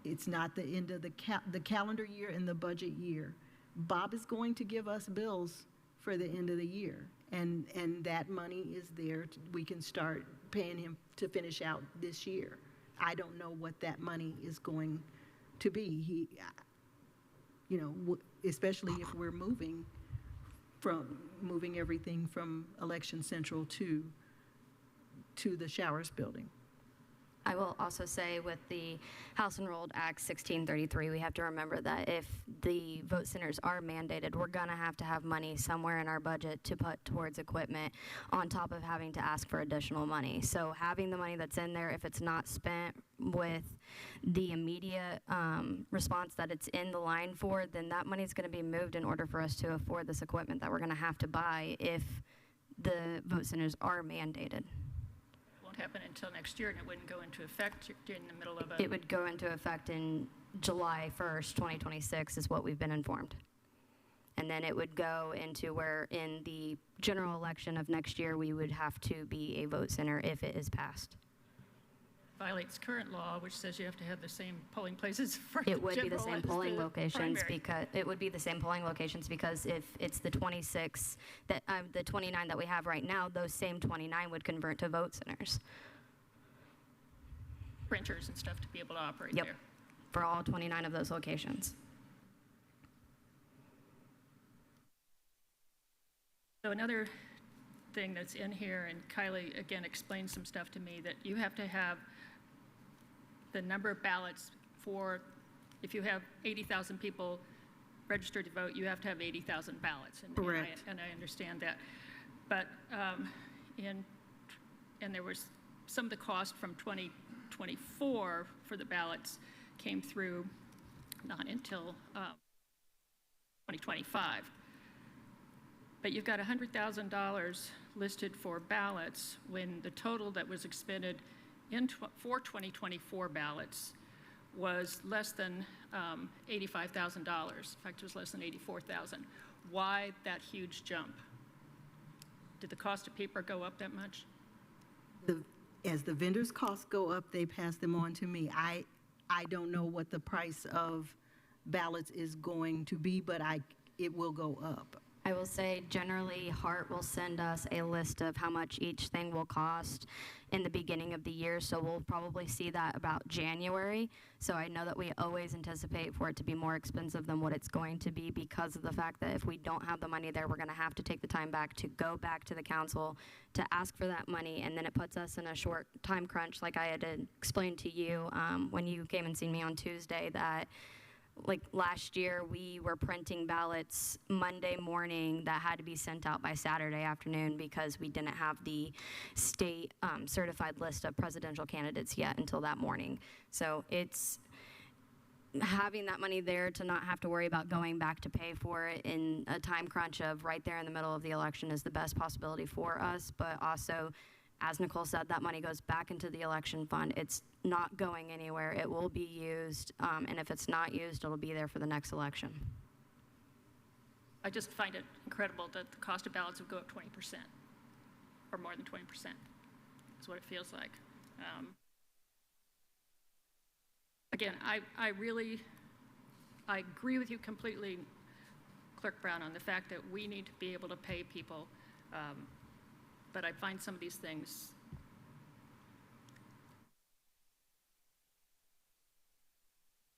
It's not the end of the calendar year and the budget year. Bob is going to give us bills for the end of the year, and that money is there. We can start paying him to finish out this year. I don't know what that money is going to be. Especially if we're moving everything from Election Central to the Showers building. I will also say with the House Enrolled Act 1633, we have to remember that if the vote centers are mandated, we're going to have money somewhere in our budget to put towards equipment on top of having to ask for additional money. So having the money that's in there, if it's not spent with the immediate response that it's in the line for, then that money is going to be moved in order for us to afford this equipment that we're going to have to buy if the vote centers are mandated. Won't happen until next year, and it wouldn't go into effect during the middle of a... It would go into effect in July 1st, 2026 is what we've been informed. And then it would go into where in the general election of next year, we would have to be a vote center if it is passed. Violates current law, which says you have to have the same polling places for It would be the general same as polling the locations primary. because it would be the same polling locations because if it's the 26 that the 29 that we have right now, those same 29 would convert to vote centers. Printers and stuff to be able to operate Yep, there. for all 29 of those locations. So another thing that's in here, and Kylie again explained some stuff to me, that you have to have the number of ballots for, if you have 80,000 people registered to vote, you have to have 80,000 ballots. Correct. And I understand that. But, and there was some of the cost from 2024 for the ballots came through not until 2025. But you've got $100,000 listed for ballots when the total that was expended for 2024 ballots was less than $85,000. In fact, it was less than $84,000. Why that huge jump? Did the cost of paper go up that much? As the vendors' costs go up, they pass them on to me. I don't know what the price of ballots is going to be, but it will go up. I will say generally Hart will send us a list of how much each thing will cost in the beginning of the year, so we'll probably see that about January. So I know that we always anticipate for it to be more expensive than what it's going to be because of the fact that if we don't have the money there, we're going to have to take the time back to go back to the council to ask for that money, and then it puts us in a short time crunch like I had explained to you when you came and seen me on Tuesday that like last year, we were printing ballots Monday morning that had to be sent out by Saturday afternoon because we didn't have the state certified list of presidential candidates yet until that morning. So it's having that money there to not have to worry about going back to pay for it in a time crunch of right there in the middle of the election is the best possibility for us. But also, as Nicole said, that money goes back into the election fund. It's not going anywhere. It will be used, and if it's not used, it'll be there for the next election. I just find it incredible that the cost of ballots would go up 20%, or more than 20%, is what it feels like. Again, I agree with you completely, Clerk Brown, on the fact that we need to be able to pay people, but I find some of these things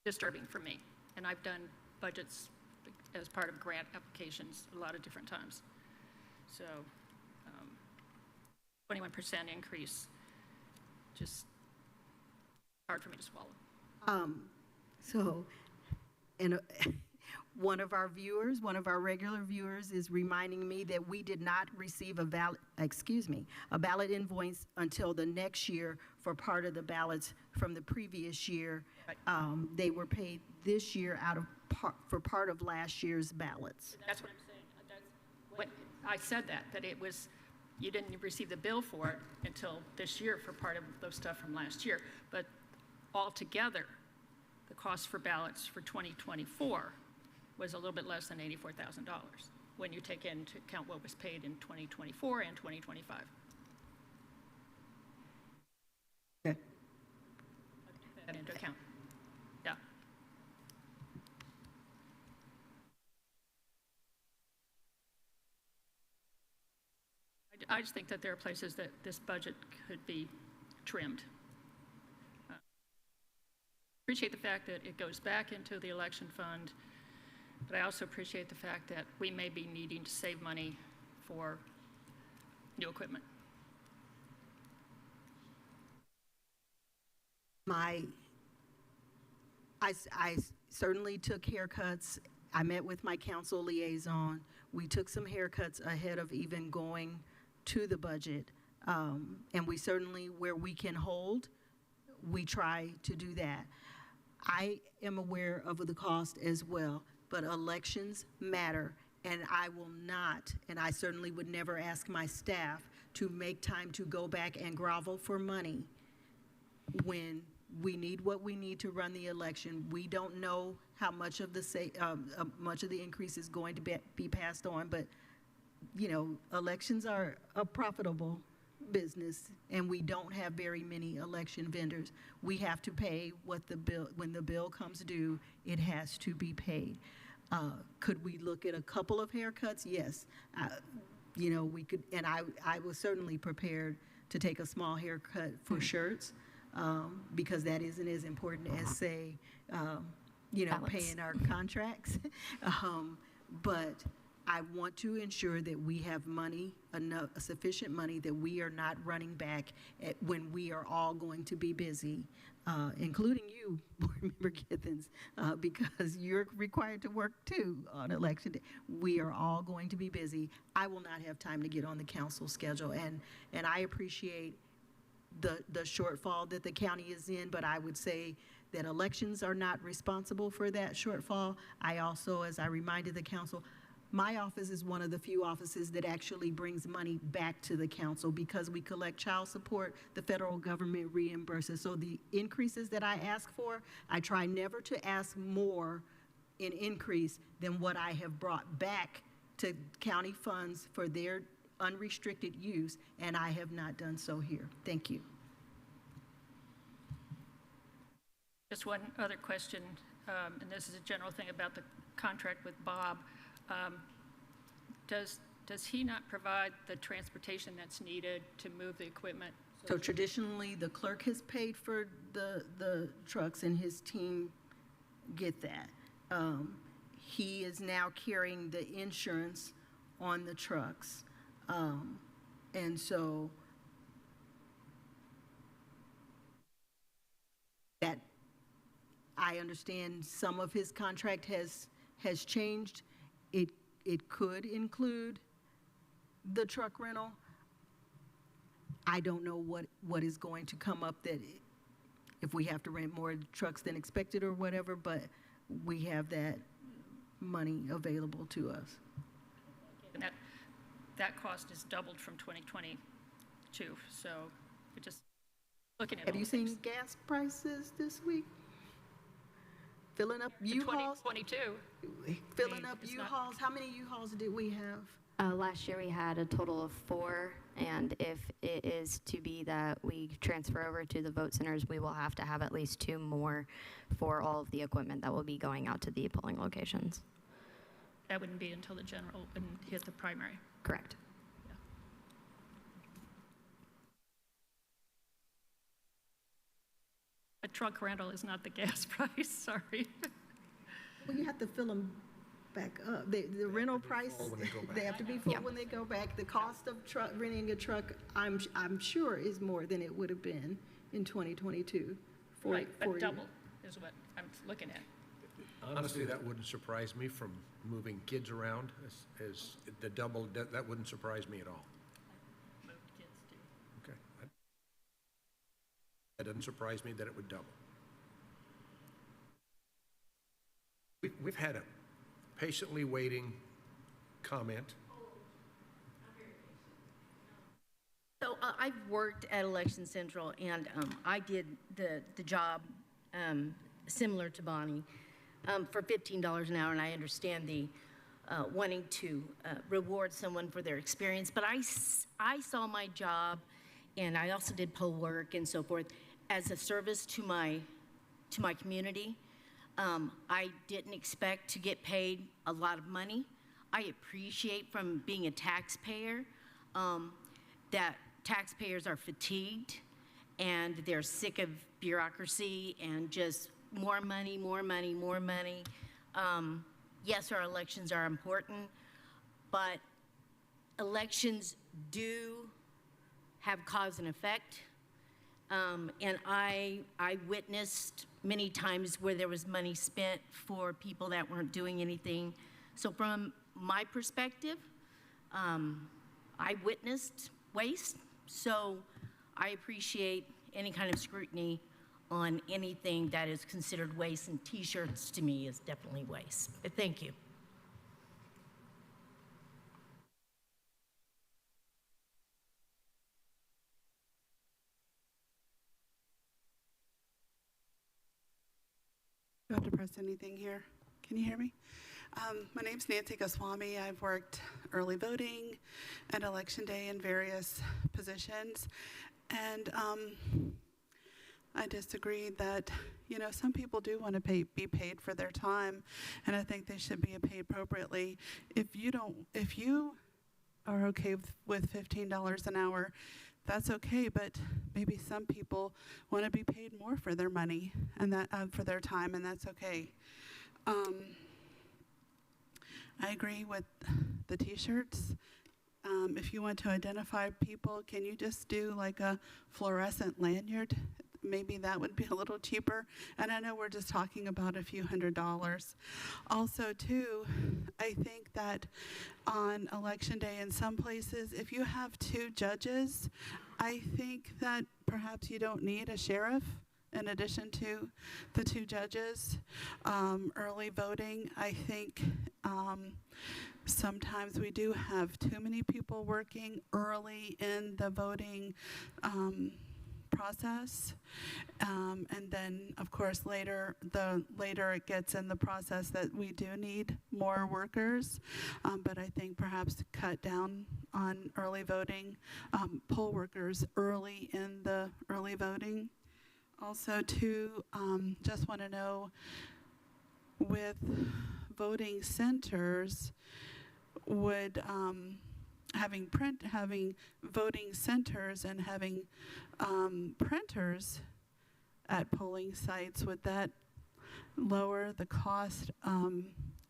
disturbing for me. And I've done budgets as part of grant applications a lot of different times. So 21% increase, just hard for me to swallow. One of our regular viewers is reminding me that we did not receive a ballot invoice until the next year for part of the ballots from the previous year. Right. They were paid this year for part of last year's ballots. That's what I'm saying. When I said that it was, you didn't receive the bill for it until this year for part of those stuff from last year. But altogether, the cost for ballots for 2024 was a little bit less than $84,000 when you take into account what was paid in 2024 and 2025. Okay. Take that into account. Yeah. I just think that there are places that this budget could be trimmed. Appreciate the fact that it goes back into the election fund, but I also appreciate the fact that we may be needing to save money for new equipment. I certainly took haircuts. I met with my council liaison. We took some haircuts ahead of even going to the budget. And we certainly, where we can hold, we try to do that. I am aware of the cost as well, but elections matter, and I will not, and I certainly would never ask my staff to make time to go back and grovel for money when we need what we need to run the election. We don't know how much of the increase is going to be passed on, but you know, elections are a profitable business, and we don't have very many election vendors. We have to pay what the bill, when the bill comes due, it has to be paid. Could we look at a couple of haircuts? Yes. You know, we could, and I was certainly prepared to take a small haircut for shirts, because that isn't as important as, say, you know, Balance. paying our contracts. But I want to ensure that we have money, enough, sufficient money, that we are not running back when we are all going to be busy, including you, Board Member Githens, because you're required to work too on election day. We are all going to be busy. I will not have time to get on the council schedule, and I appreciate the shortfall that the county is in, but I would say that elections are not responsible for that shortfall. I also, as I reminded the council, my office is one of the few offices that actually brings money back to the council, because we collect child support, the federal government reimburses. So the increases that I ask for, I try never to ask more in increase than what I have brought back to county funds for their unrestricted use, and I have not done so here. Thank you. Just one other question, and this is a general thing about the contract with Bob. Does he not provide the transportation that's needed to move the equipment? So traditionally, the clerk has paid for the trucks, and his team get that. He is now carrying the insurance on the trucks. And so that, I understand some of his contract has changed. It could include the truck rental. I don't know what is going to come up, that if we have to rent more trucks than expected or whatever, but we have that money available to us. And that cost is doubled from 2022, so we're just looking at Have all you things. seen gas prices this week? Filling up U-Hauls? 2022. Filling up it's not- U-Hauls? How many U-Hauls did we have? Last year we had a total of 4, and if it is to be that we transfer over to the vote centers, we will have to have at least 2 more for all of the equipment that will be going out to the polling locations. That wouldn't be until the general wouldn't hit the primary. Correct. A truck rental is not the gas price, sorry. Well, you have to fill them back up. The rental price, full when they go they back. have to be full Yeah. when they go back. The cost of renting a truck, I'm sure, is more than it would have been in 2022. Right, for but double is what I'm looking at. Honestly, that wouldn't surprise me, from moving kids around, as the double, that wouldn't surprise me at all. Moved kids to. Okay. That doesn't surprise me that it would double. We've had a patiently waiting comment. So I've worked at Election Central, and I did the job similar to Bonnie for $15 an hour, and I understand the wanting to reward someone for their experience. But I saw my job, and I also did poll work and so forth, as a service to my community. I didn't expect to get paid a lot of money. I appreciate, from being a taxpayer, that taxpayers are fatigued and they're sick of bureaucracy and just more money, more money, more money. Yes, our elections are important, but elections do have cause and effect. And I witnessed many times where there was money spent for people that weren't doing anything. So from my perspective, I witnessed waste. So I appreciate any kind of scrutiny on anything that is considered waste, and T-shirts to me is definitely waste. But thank you. Do I have to press anything here? Can you hear me? My name's Nancy Goswami. I've worked early voting and election day in various positions. And I disagree that, some people do want to be paid for their time, and I think they should be paid appropriately. If you are okay with $15 an hour, that's okay, but maybe some people want to be paid more for their money and that for their time, and that's okay. I agree with the T-shirts. If you want to identify people, can you just do like a fluorescent lanyard? Maybe that would be a little cheaper. And I know we're just talking about a few $100s. Also, too, I think that on election day in some places, if you have 2 judges, I think that perhaps you don't need a sheriff in addition to the 2 judges. Early voting, I think sometimes we do have too many people working early in the voting process. And then, of course, the later it gets in the process that we do need more workers. But I think perhaps cut down on early voting, poll workers early in the early voting. Also, too, just want to know, with voting centers, would having voting centers and having printers at polling sites, would that lower the cost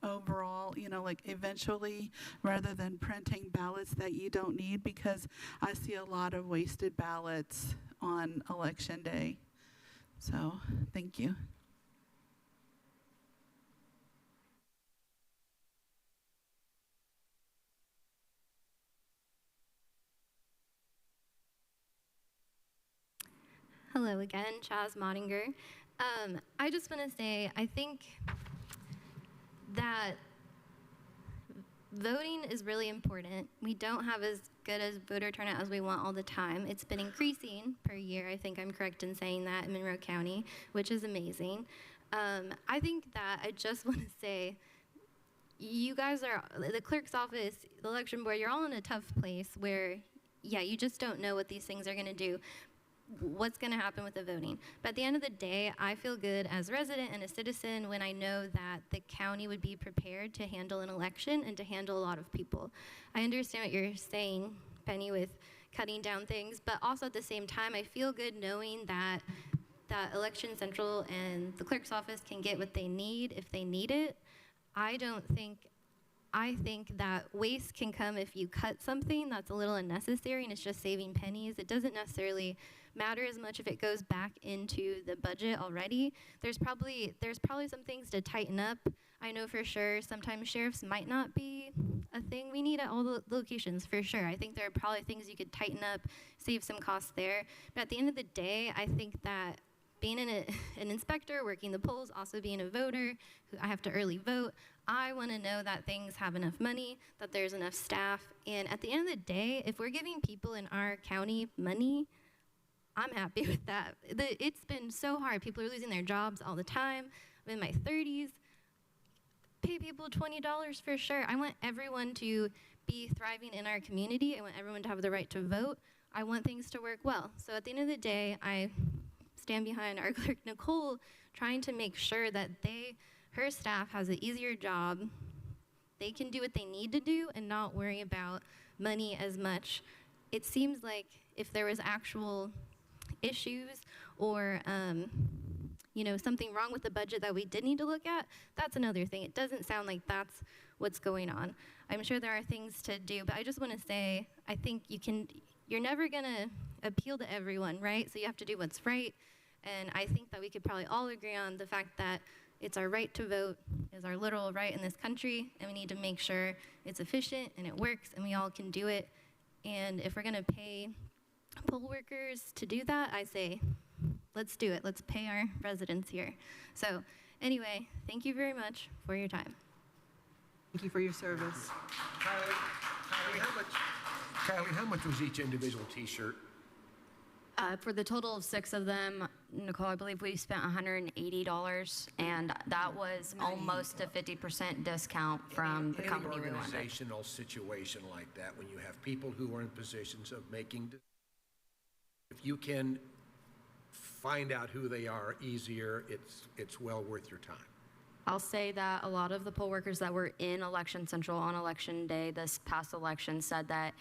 overall, like eventually, rather than printing ballots that you don't need? Because I see a lot of wasted ballots on election day. So, thank you. Hello again, Chaz Mottinger. I just want to say, I think that voting is really important. We don't have as good as voter turnout as we want all the time. It's been increasing per year. I think I'm correct in saying that in Monroe County, which is amazing. I think that I just want to say, you guys are, the clerk's office, the election board, you're all in a tough place where, yeah, you just don't know what these things are going to do, what's going to happen with the voting. But at the end of the day, I feel good as a resident and a citizen when I know that the county would be prepared to handle an election and to handle a lot of people. I understand what you're saying, Penny, with cutting down things, but also at the same time, I feel good knowing that Election Central and the clerk's office can get what they need if they need it. I think that waste can come if you cut something that's a little unnecessary and it's just saving pennies. It doesn't necessarily matter as much if it goes back into the budget already. There's probably some things to tighten up. I know for sure sometimes sheriffs might not be a thing we need at all the locations, for sure. I think there are probably things you could tighten up, save some costs there. But at the end of the day, I think that being an inspector, working the polls, also being a voter, I have to early vote, I want to know that things have enough money, that there's enough staff. And at the end of the day, if we're giving people in our county money, I'm happy with that. It's been so hard. People are losing their jobs all the time. I'm in my 30s. Pay people $20 for sure. I want everyone to be thriving in our community. I want everyone to have the right to vote. I want things to work well. So at the end of the day, I stand behind our clerk, Nicole, trying to make sure that her staff has an easier job. They can do what they need to do and not worry about money as much. It seems like if there was actual issues or something wrong with the budget that we did need to look at, that's another thing. It doesn't sound like that's what's going on. I'm sure there are things to do, but I just want to say, I think you're never going to appeal to everyone, right? So you have to do what's right. And I think that we could probably all agree on the fact that it's our right to vote, is our literal right in this country, and we need to make sure it's efficient and it works and we all can do it. And if we're going to pay poll workers to do that, I say, let's do it. Let's pay our residents here. So anyway, thank you very much for your time. Thank you for your service. Kylie, how much was each individual T-shirt? For the total of 6 of them, Nicole, I believe we spent $180, and that was almost a 50% discount from the company we went with. Any organizational situation like that, when you have people who are in positions of making, if you can find out who they are easier, it's well worth your time. I'll say that a lot of the poll workers that were in Election Central on election day, this past election, said that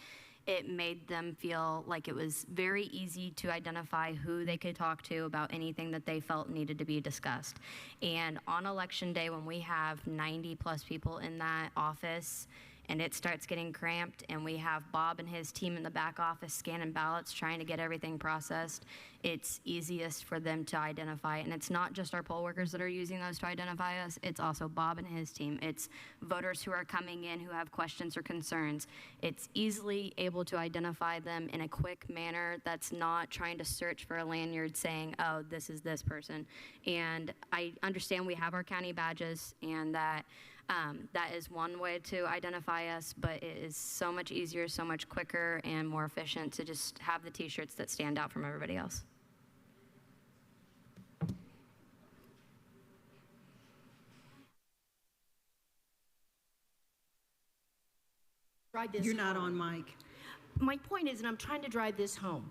it made them feel like it was very easy to identify who they could talk to about anything that they felt needed to be discussed. And on election day, when we have 90 plus people in that office and it starts getting cramped and we have Bob and his team in the back office scanning ballots, trying to get everything processed, it's easiest for them to identify. And it's not just our poll workers that are using those to identify us, it's also Bob and his team. It's voters who are coming in who have questions or concerns. It's easily able to identify them in a quick manner that's not trying to search for a lanyard saying, oh, this is this person. And I understand we have our county badges and that that is one way to identify us, but it is so much easier, so much quicker, and more efficient to just have the T-shirts that stand out from everybody else. You're not on mic. My point is, and I'm trying to drive this home,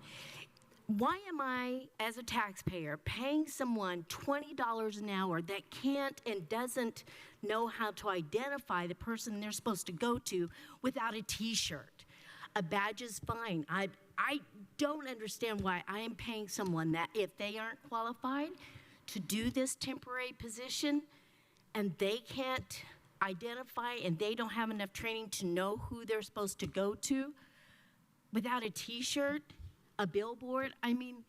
why am I, as a taxpayer, paying someone $20 an hour that can't and doesn't know how to identify the person they're supposed to go to without a T-shirt? A badge is fine. I don't understand why I am paying someone that, if they aren't qualified to do this temporary position and they can't identify and they don't have enough training to know who they're supposed to go to without a T-shirt, a billboard, I mean,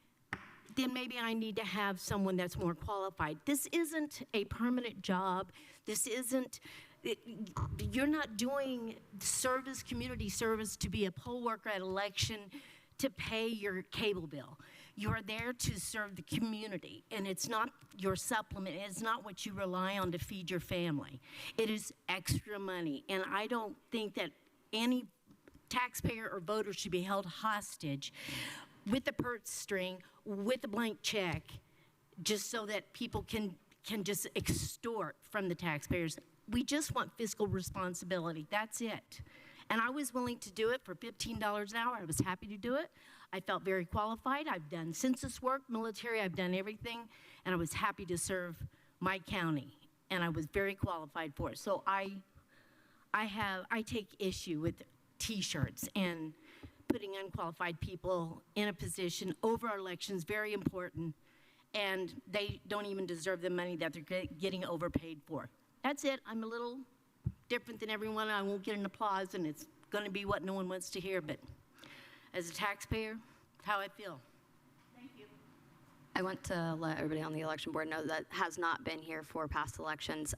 then maybe I need to have someone that's more qualified. This isn't a permanent job. This isn't, you're not doing service, community service to be a poll worker at election to pay your cable bill. You're there to serve the community, and it's not your supplement. It's not what you rely on to feed your family. It is extra money, and I don't think that any taxpayer or voter should be held hostage with the purse string, with a blank check, just so that people can just extort from the taxpayers. We just want fiscal responsibility. That's it. And I was willing to do it for $15 an hour. I was happy to do it. I felt very qualified. I've done census work, military, I've done everything, and I was happy to serve my county, and I was very qualified for it. So I take issue with T-shirts and putting unqualified people in a position over our elections, very important, and they don't even deserve the money that they're getting overpaid for. That's it. I'm a little different than everyone. I won't get an applause, and it's going to be what no one wants to hear, but as a taxpayer, how I feel. Thank you. I want to let everybody on the election board know that has not been here for past elections.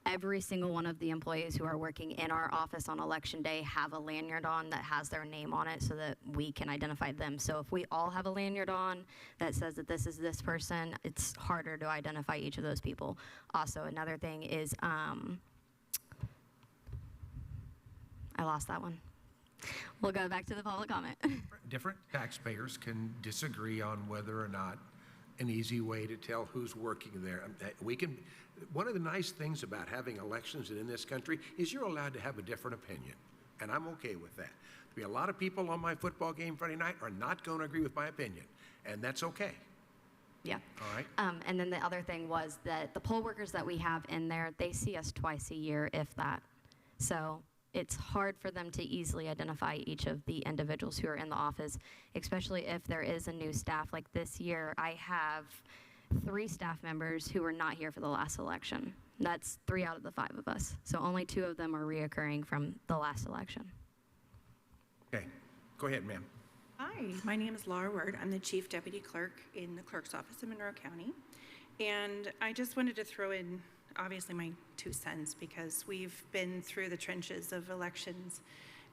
Every single one of the employees who are working in our office on election day have a lanyard on that has their name on it so that we can identify them. So if we all have a lanyard on that says that this is this person, it's harder to identify each of those people. Also, another thing is, I lost that one. We'll go back to the public comment. Different taxpayers can disagree on whether or not an easy way to tell who's working there. One of the nice things about having elections in this country is you're allowed to have a different opinion, and I'm okay with that. There'll be a lot of people on my football game Friday night are not going to agree with my opinion, and that's okay. Yeah. All right. And then the other thing was that the poll workers that we have in there, they see us twice a year, if that. So it's hard for them to easily identify each of the individuals who are in the office, especially if there is a new staff. Like this year, I have 3 staff members who were not here for the last election. That's 3 out of the 5 of us. So only 2 of them are reoccurring from the last election. Okay. Go ahead, ma'am. Hi, my name is Laura Word. I'm the Chief Deputy Clerk in the Clerk's Office in Monroe County. And I just wanted to throw in, obviously, my 2 cents because we've been through the trenches of elections.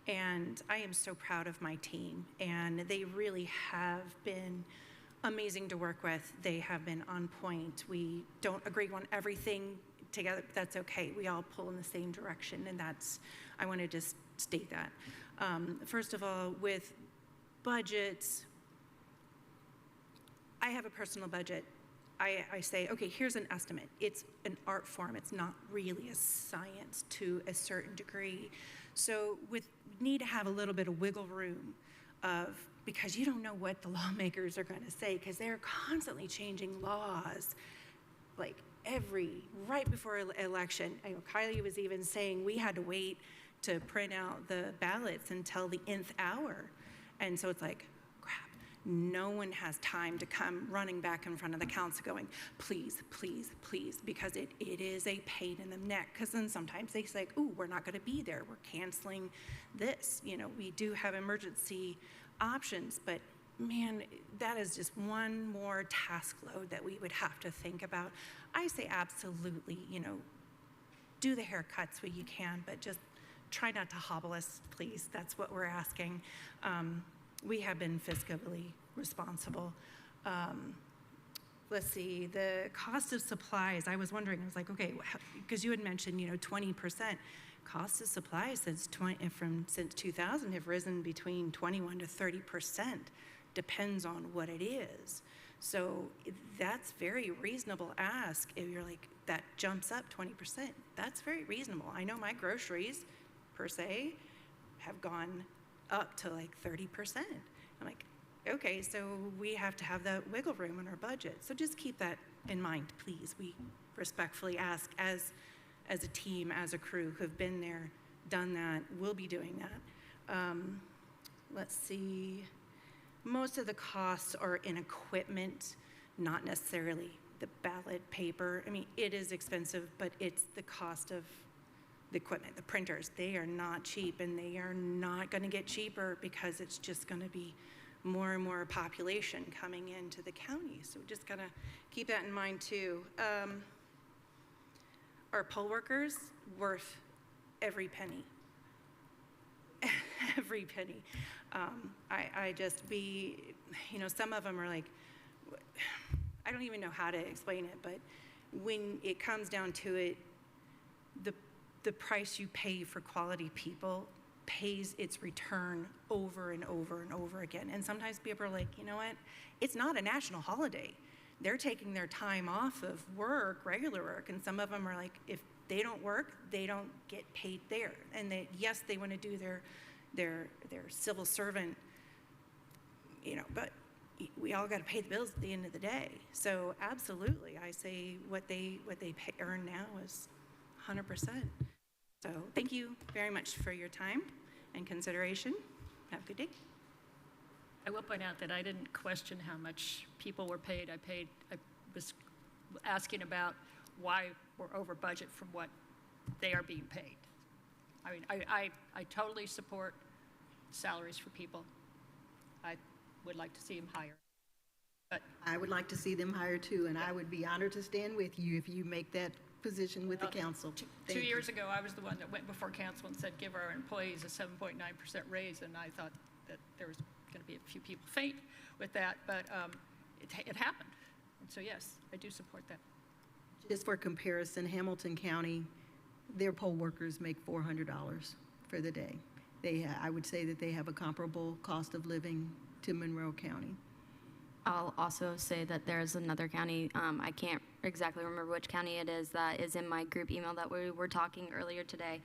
And I am so proud of my team. And they really have been amazing to work with. They have been on point. We don't agree on everything together. That's okay. We all pull in the same direction. And I want to just state that. First of all, with budgets, I have a personal budget. I say, okay, here's an estimate. It's an art form. It's not really a science to a certain degree. So we need to have a little bit of wiggle room because you don't know what the lawmakers are going to say because they're constantly changing laws like right before election. I know Kylie was even saying we had to wait to print out the ballots until the nth hour. And so it's like, crap, no one has time to come running back in front of the council going, please, please, please, because it is a pain in the neck. Because then sometimes they say, ooh, we're not going to be there. We're canceling this. You know, we do have emergency options, but man, that is just one more task load that we would have to think about. I say absolutely, you know, do the haircuts where you can, but just try not to hobble us, please. That's what we're asking. We have been fiscally responsible. Let's see, the cost of supplies, I was wondering, I was like, okay, because you had mentioned, you know, 20%. Cost of supplies since 2000 have risen between 21 to 30%. Depends on what it is. So that's very reasonable ask. If you're like, that jumps up 20%, that's very reasonable. I know my groceries, per se, have gone up to like 30%. I'm like, okay, so we have to have that wiggle room in our budget. So just keep that in mind, please. We respectfully ask as a team, as a crew who've been there, done that, will be doing that. Let's see. Most of the costs are in equipment, not necessarily the ballot paper. I mean, it is expensive, but it's the cost of the equipment, the printers. They are not cheap, and they are not going to get cheaper because it's just going to be more and more population coming into the county. So just got to keep that in mind too. Our poll workers, worth every penny. Every penny. You know, some of them are like, I don't even know how to explain it, but when it comes down to it, the price you pay for quality people pays its return over and over and over again. And sometimes people are like, you know what? It's not a national holiday. They're taking their time off of work, regular work, and some of them are like, if they don't work, they don't get paid there. And yes, they want to do their civil servant, you know, but we all got to pay the bills at the end of the day. So absolutely, I say what they earn now is 100%. So thank you very much for your time and consideration. Have a good day. I will point out that I didn't question how much people were paid. I was asking about why we're over budget from what they are being paid. I mean, I totally support salaries for people. I would like to see them higher. But I would like to see them higher too, and I would be honored to stand with you if you make that position with the council. Two years ago, I was the one that went before council and said, give our employees a 7.9% raise, and I thought that there was going to be a few people faint with that, but it happened. And so yes, I do support that. Just for comparison, Hamilton County, their poll workers make $400 for the day. I would say that they have a comparable cost of living to Monroe County. I'll also say that there's another county, I can't exactly remember which county it is, that is in my group email that we were talking earlier today,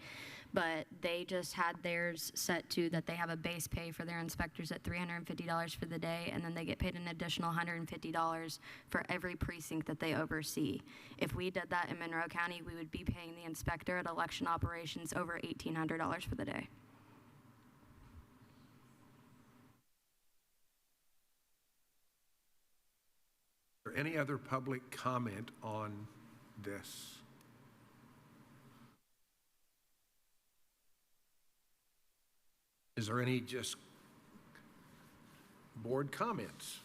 but they just had theirs set to that they have a base pay for their inspectors at $350 for the day, and then they get paid an additional $150 for every precinct that they oversee. If we did that in Monroe County, we would be paying the inspector at election operations over $1,800 for the day. Is there any other public comment on this? Is there any just board comments.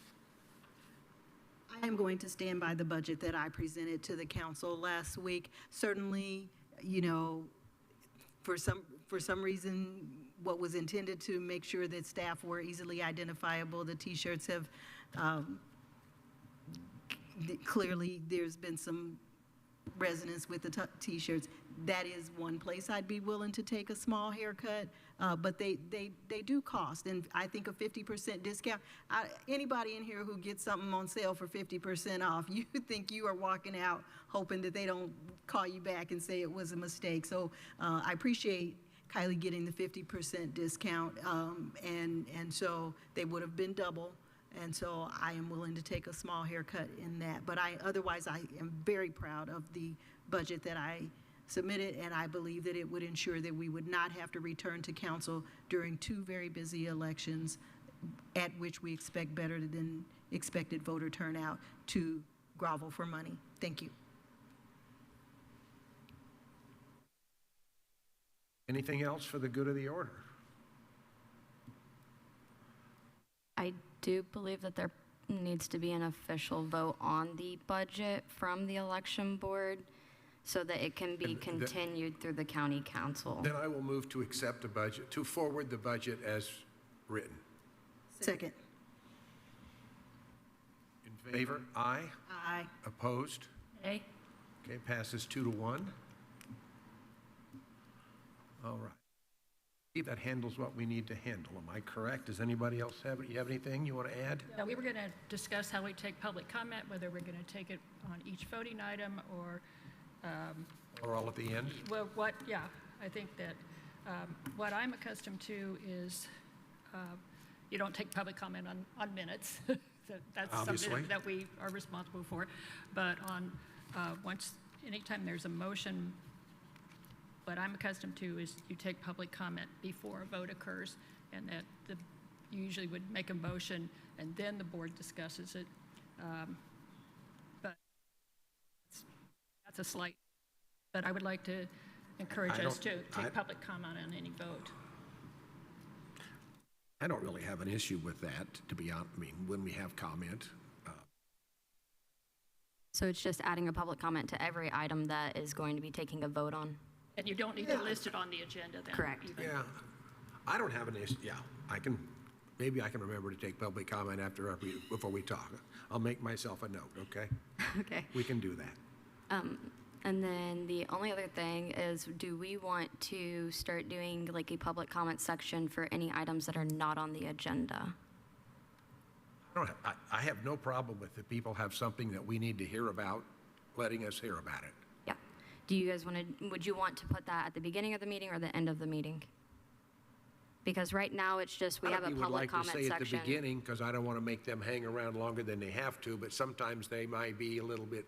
I am going to stand by the budget that I presented to the council last week. Certainly, you know, for some reason, what was intended to make sure that staff were easily identifiable, the T-shirts have, clearly, there's been some resonance with the T-shirts. That is one place I'd be willing to take a small haircut, but they do cost. And I think a 50% discount, anybody in here who gets something on sale for 50% off, you think you are walking out hoping that they don't call you back and say it was a mistake. So I appreciate Kylie getting the 50% discount, and so they would have been double. And so I am willing to take a small haircut in that. But otherwise, I am very proud of the budget that I submitted, and I believe that it would ensure that we would not have to return to council during 2 very busy elections, at which we expect better than expected voter turnout, to grovel for money. Thank you. Anything else for the good of the order? I do believe that there needs to be an official vote on the budget from the election board so that it can be continued through the county council. Then I will move to accept the budget, to forward the budget as written. Second. In favor? Aye. Aye. Opposed? Nay? Okay, passes 2-1. All right. That handles what we need to handle. Am I correct? Does anybody else have anything you want to add? Yeah, we were going to discuss how we take public comment, whether we're going to take it on each voting item or all at the end? Well, I think that what I'm accustomed to is you don't take public comment on minutes. That's Obviously. something that we are responsible for. But on anytime there's a motion, what I'm accustomed to is you take public comment before a vote occurs, and that you usually would make a motion and then the board discusses it. But that's a slight. But I would like to encourage us to take public comment on any vote. I don't really have an issue with that, to be honest. I mean, when we have comment. So it's just adding a public comment to every item that is going to be taking a vote on? And you don't need to list it on the agenda then? Correct. Even. Yeah, I don't have an issue. Yeah, maybe I can remember to take public comment before we talk. I'll make myself a note, okay? Okay. We can do that. And then the only other thing is, do we want to start doing like a public comment section for any items that are not on the agenda? I have no problem with if people have something that we need to hear about, letting us hear about it. Yeah. Do you guys would you want to put that at the beginning of the meeting or the end of the meeting? Because right now it's just, we have a public comment section. I would like to say at the beginning, because I don't want to make them hang around longer than they have to, but sometimes they might be a little bit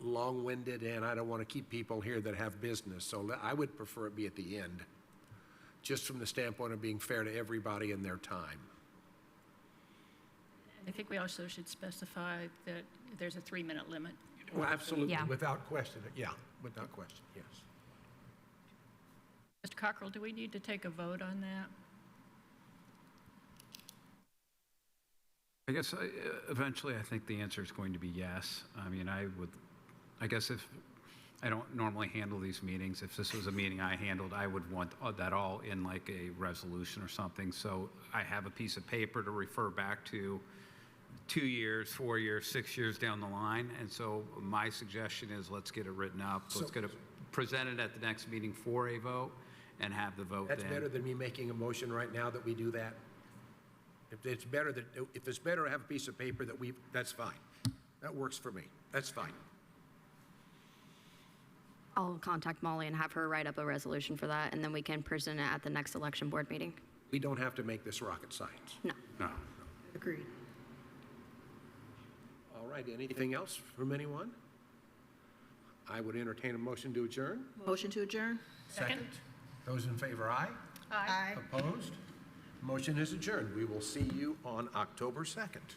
long-winded, and I don't want to keep people here that have business. So I would prefer it be at the end, just from the standpoint of being fair to everybody and their time. I think we also should specify that there's a 3-minute limit. Well, absolutely, Yeah. without question. Yeah, without question, yes. Mr. Cockrell, do we need to take a vote on that? I guess eventually I think the answer is going to be yes. I mean, I guess if I don't normally handle these meetings, if this was a meeting I handled, I would want that all in like a resolution or something. So I have a piece of paper to refer back to 2 years, 4 years, 6 years down the line. And so my suggestion is let's get it written up. Let's get it presented at the next meeting for a vote and have the vote then. That's better than me making a motion right now that we do that. If it's better to have a piece of paper that's fine. That works for me. That's fine. I'll contact Molly and have her write up a resolution for that, and then we can present it at the next election board meeting. We don't have to make this rocket science. No. No. Agreed. All right, anything else from anyone? I would entertain a motion to adjourn. Motion to adjourn? Second. Those in favor, aye. Aye. Opposed? Motion is adjourned. We will see you on October 2nd.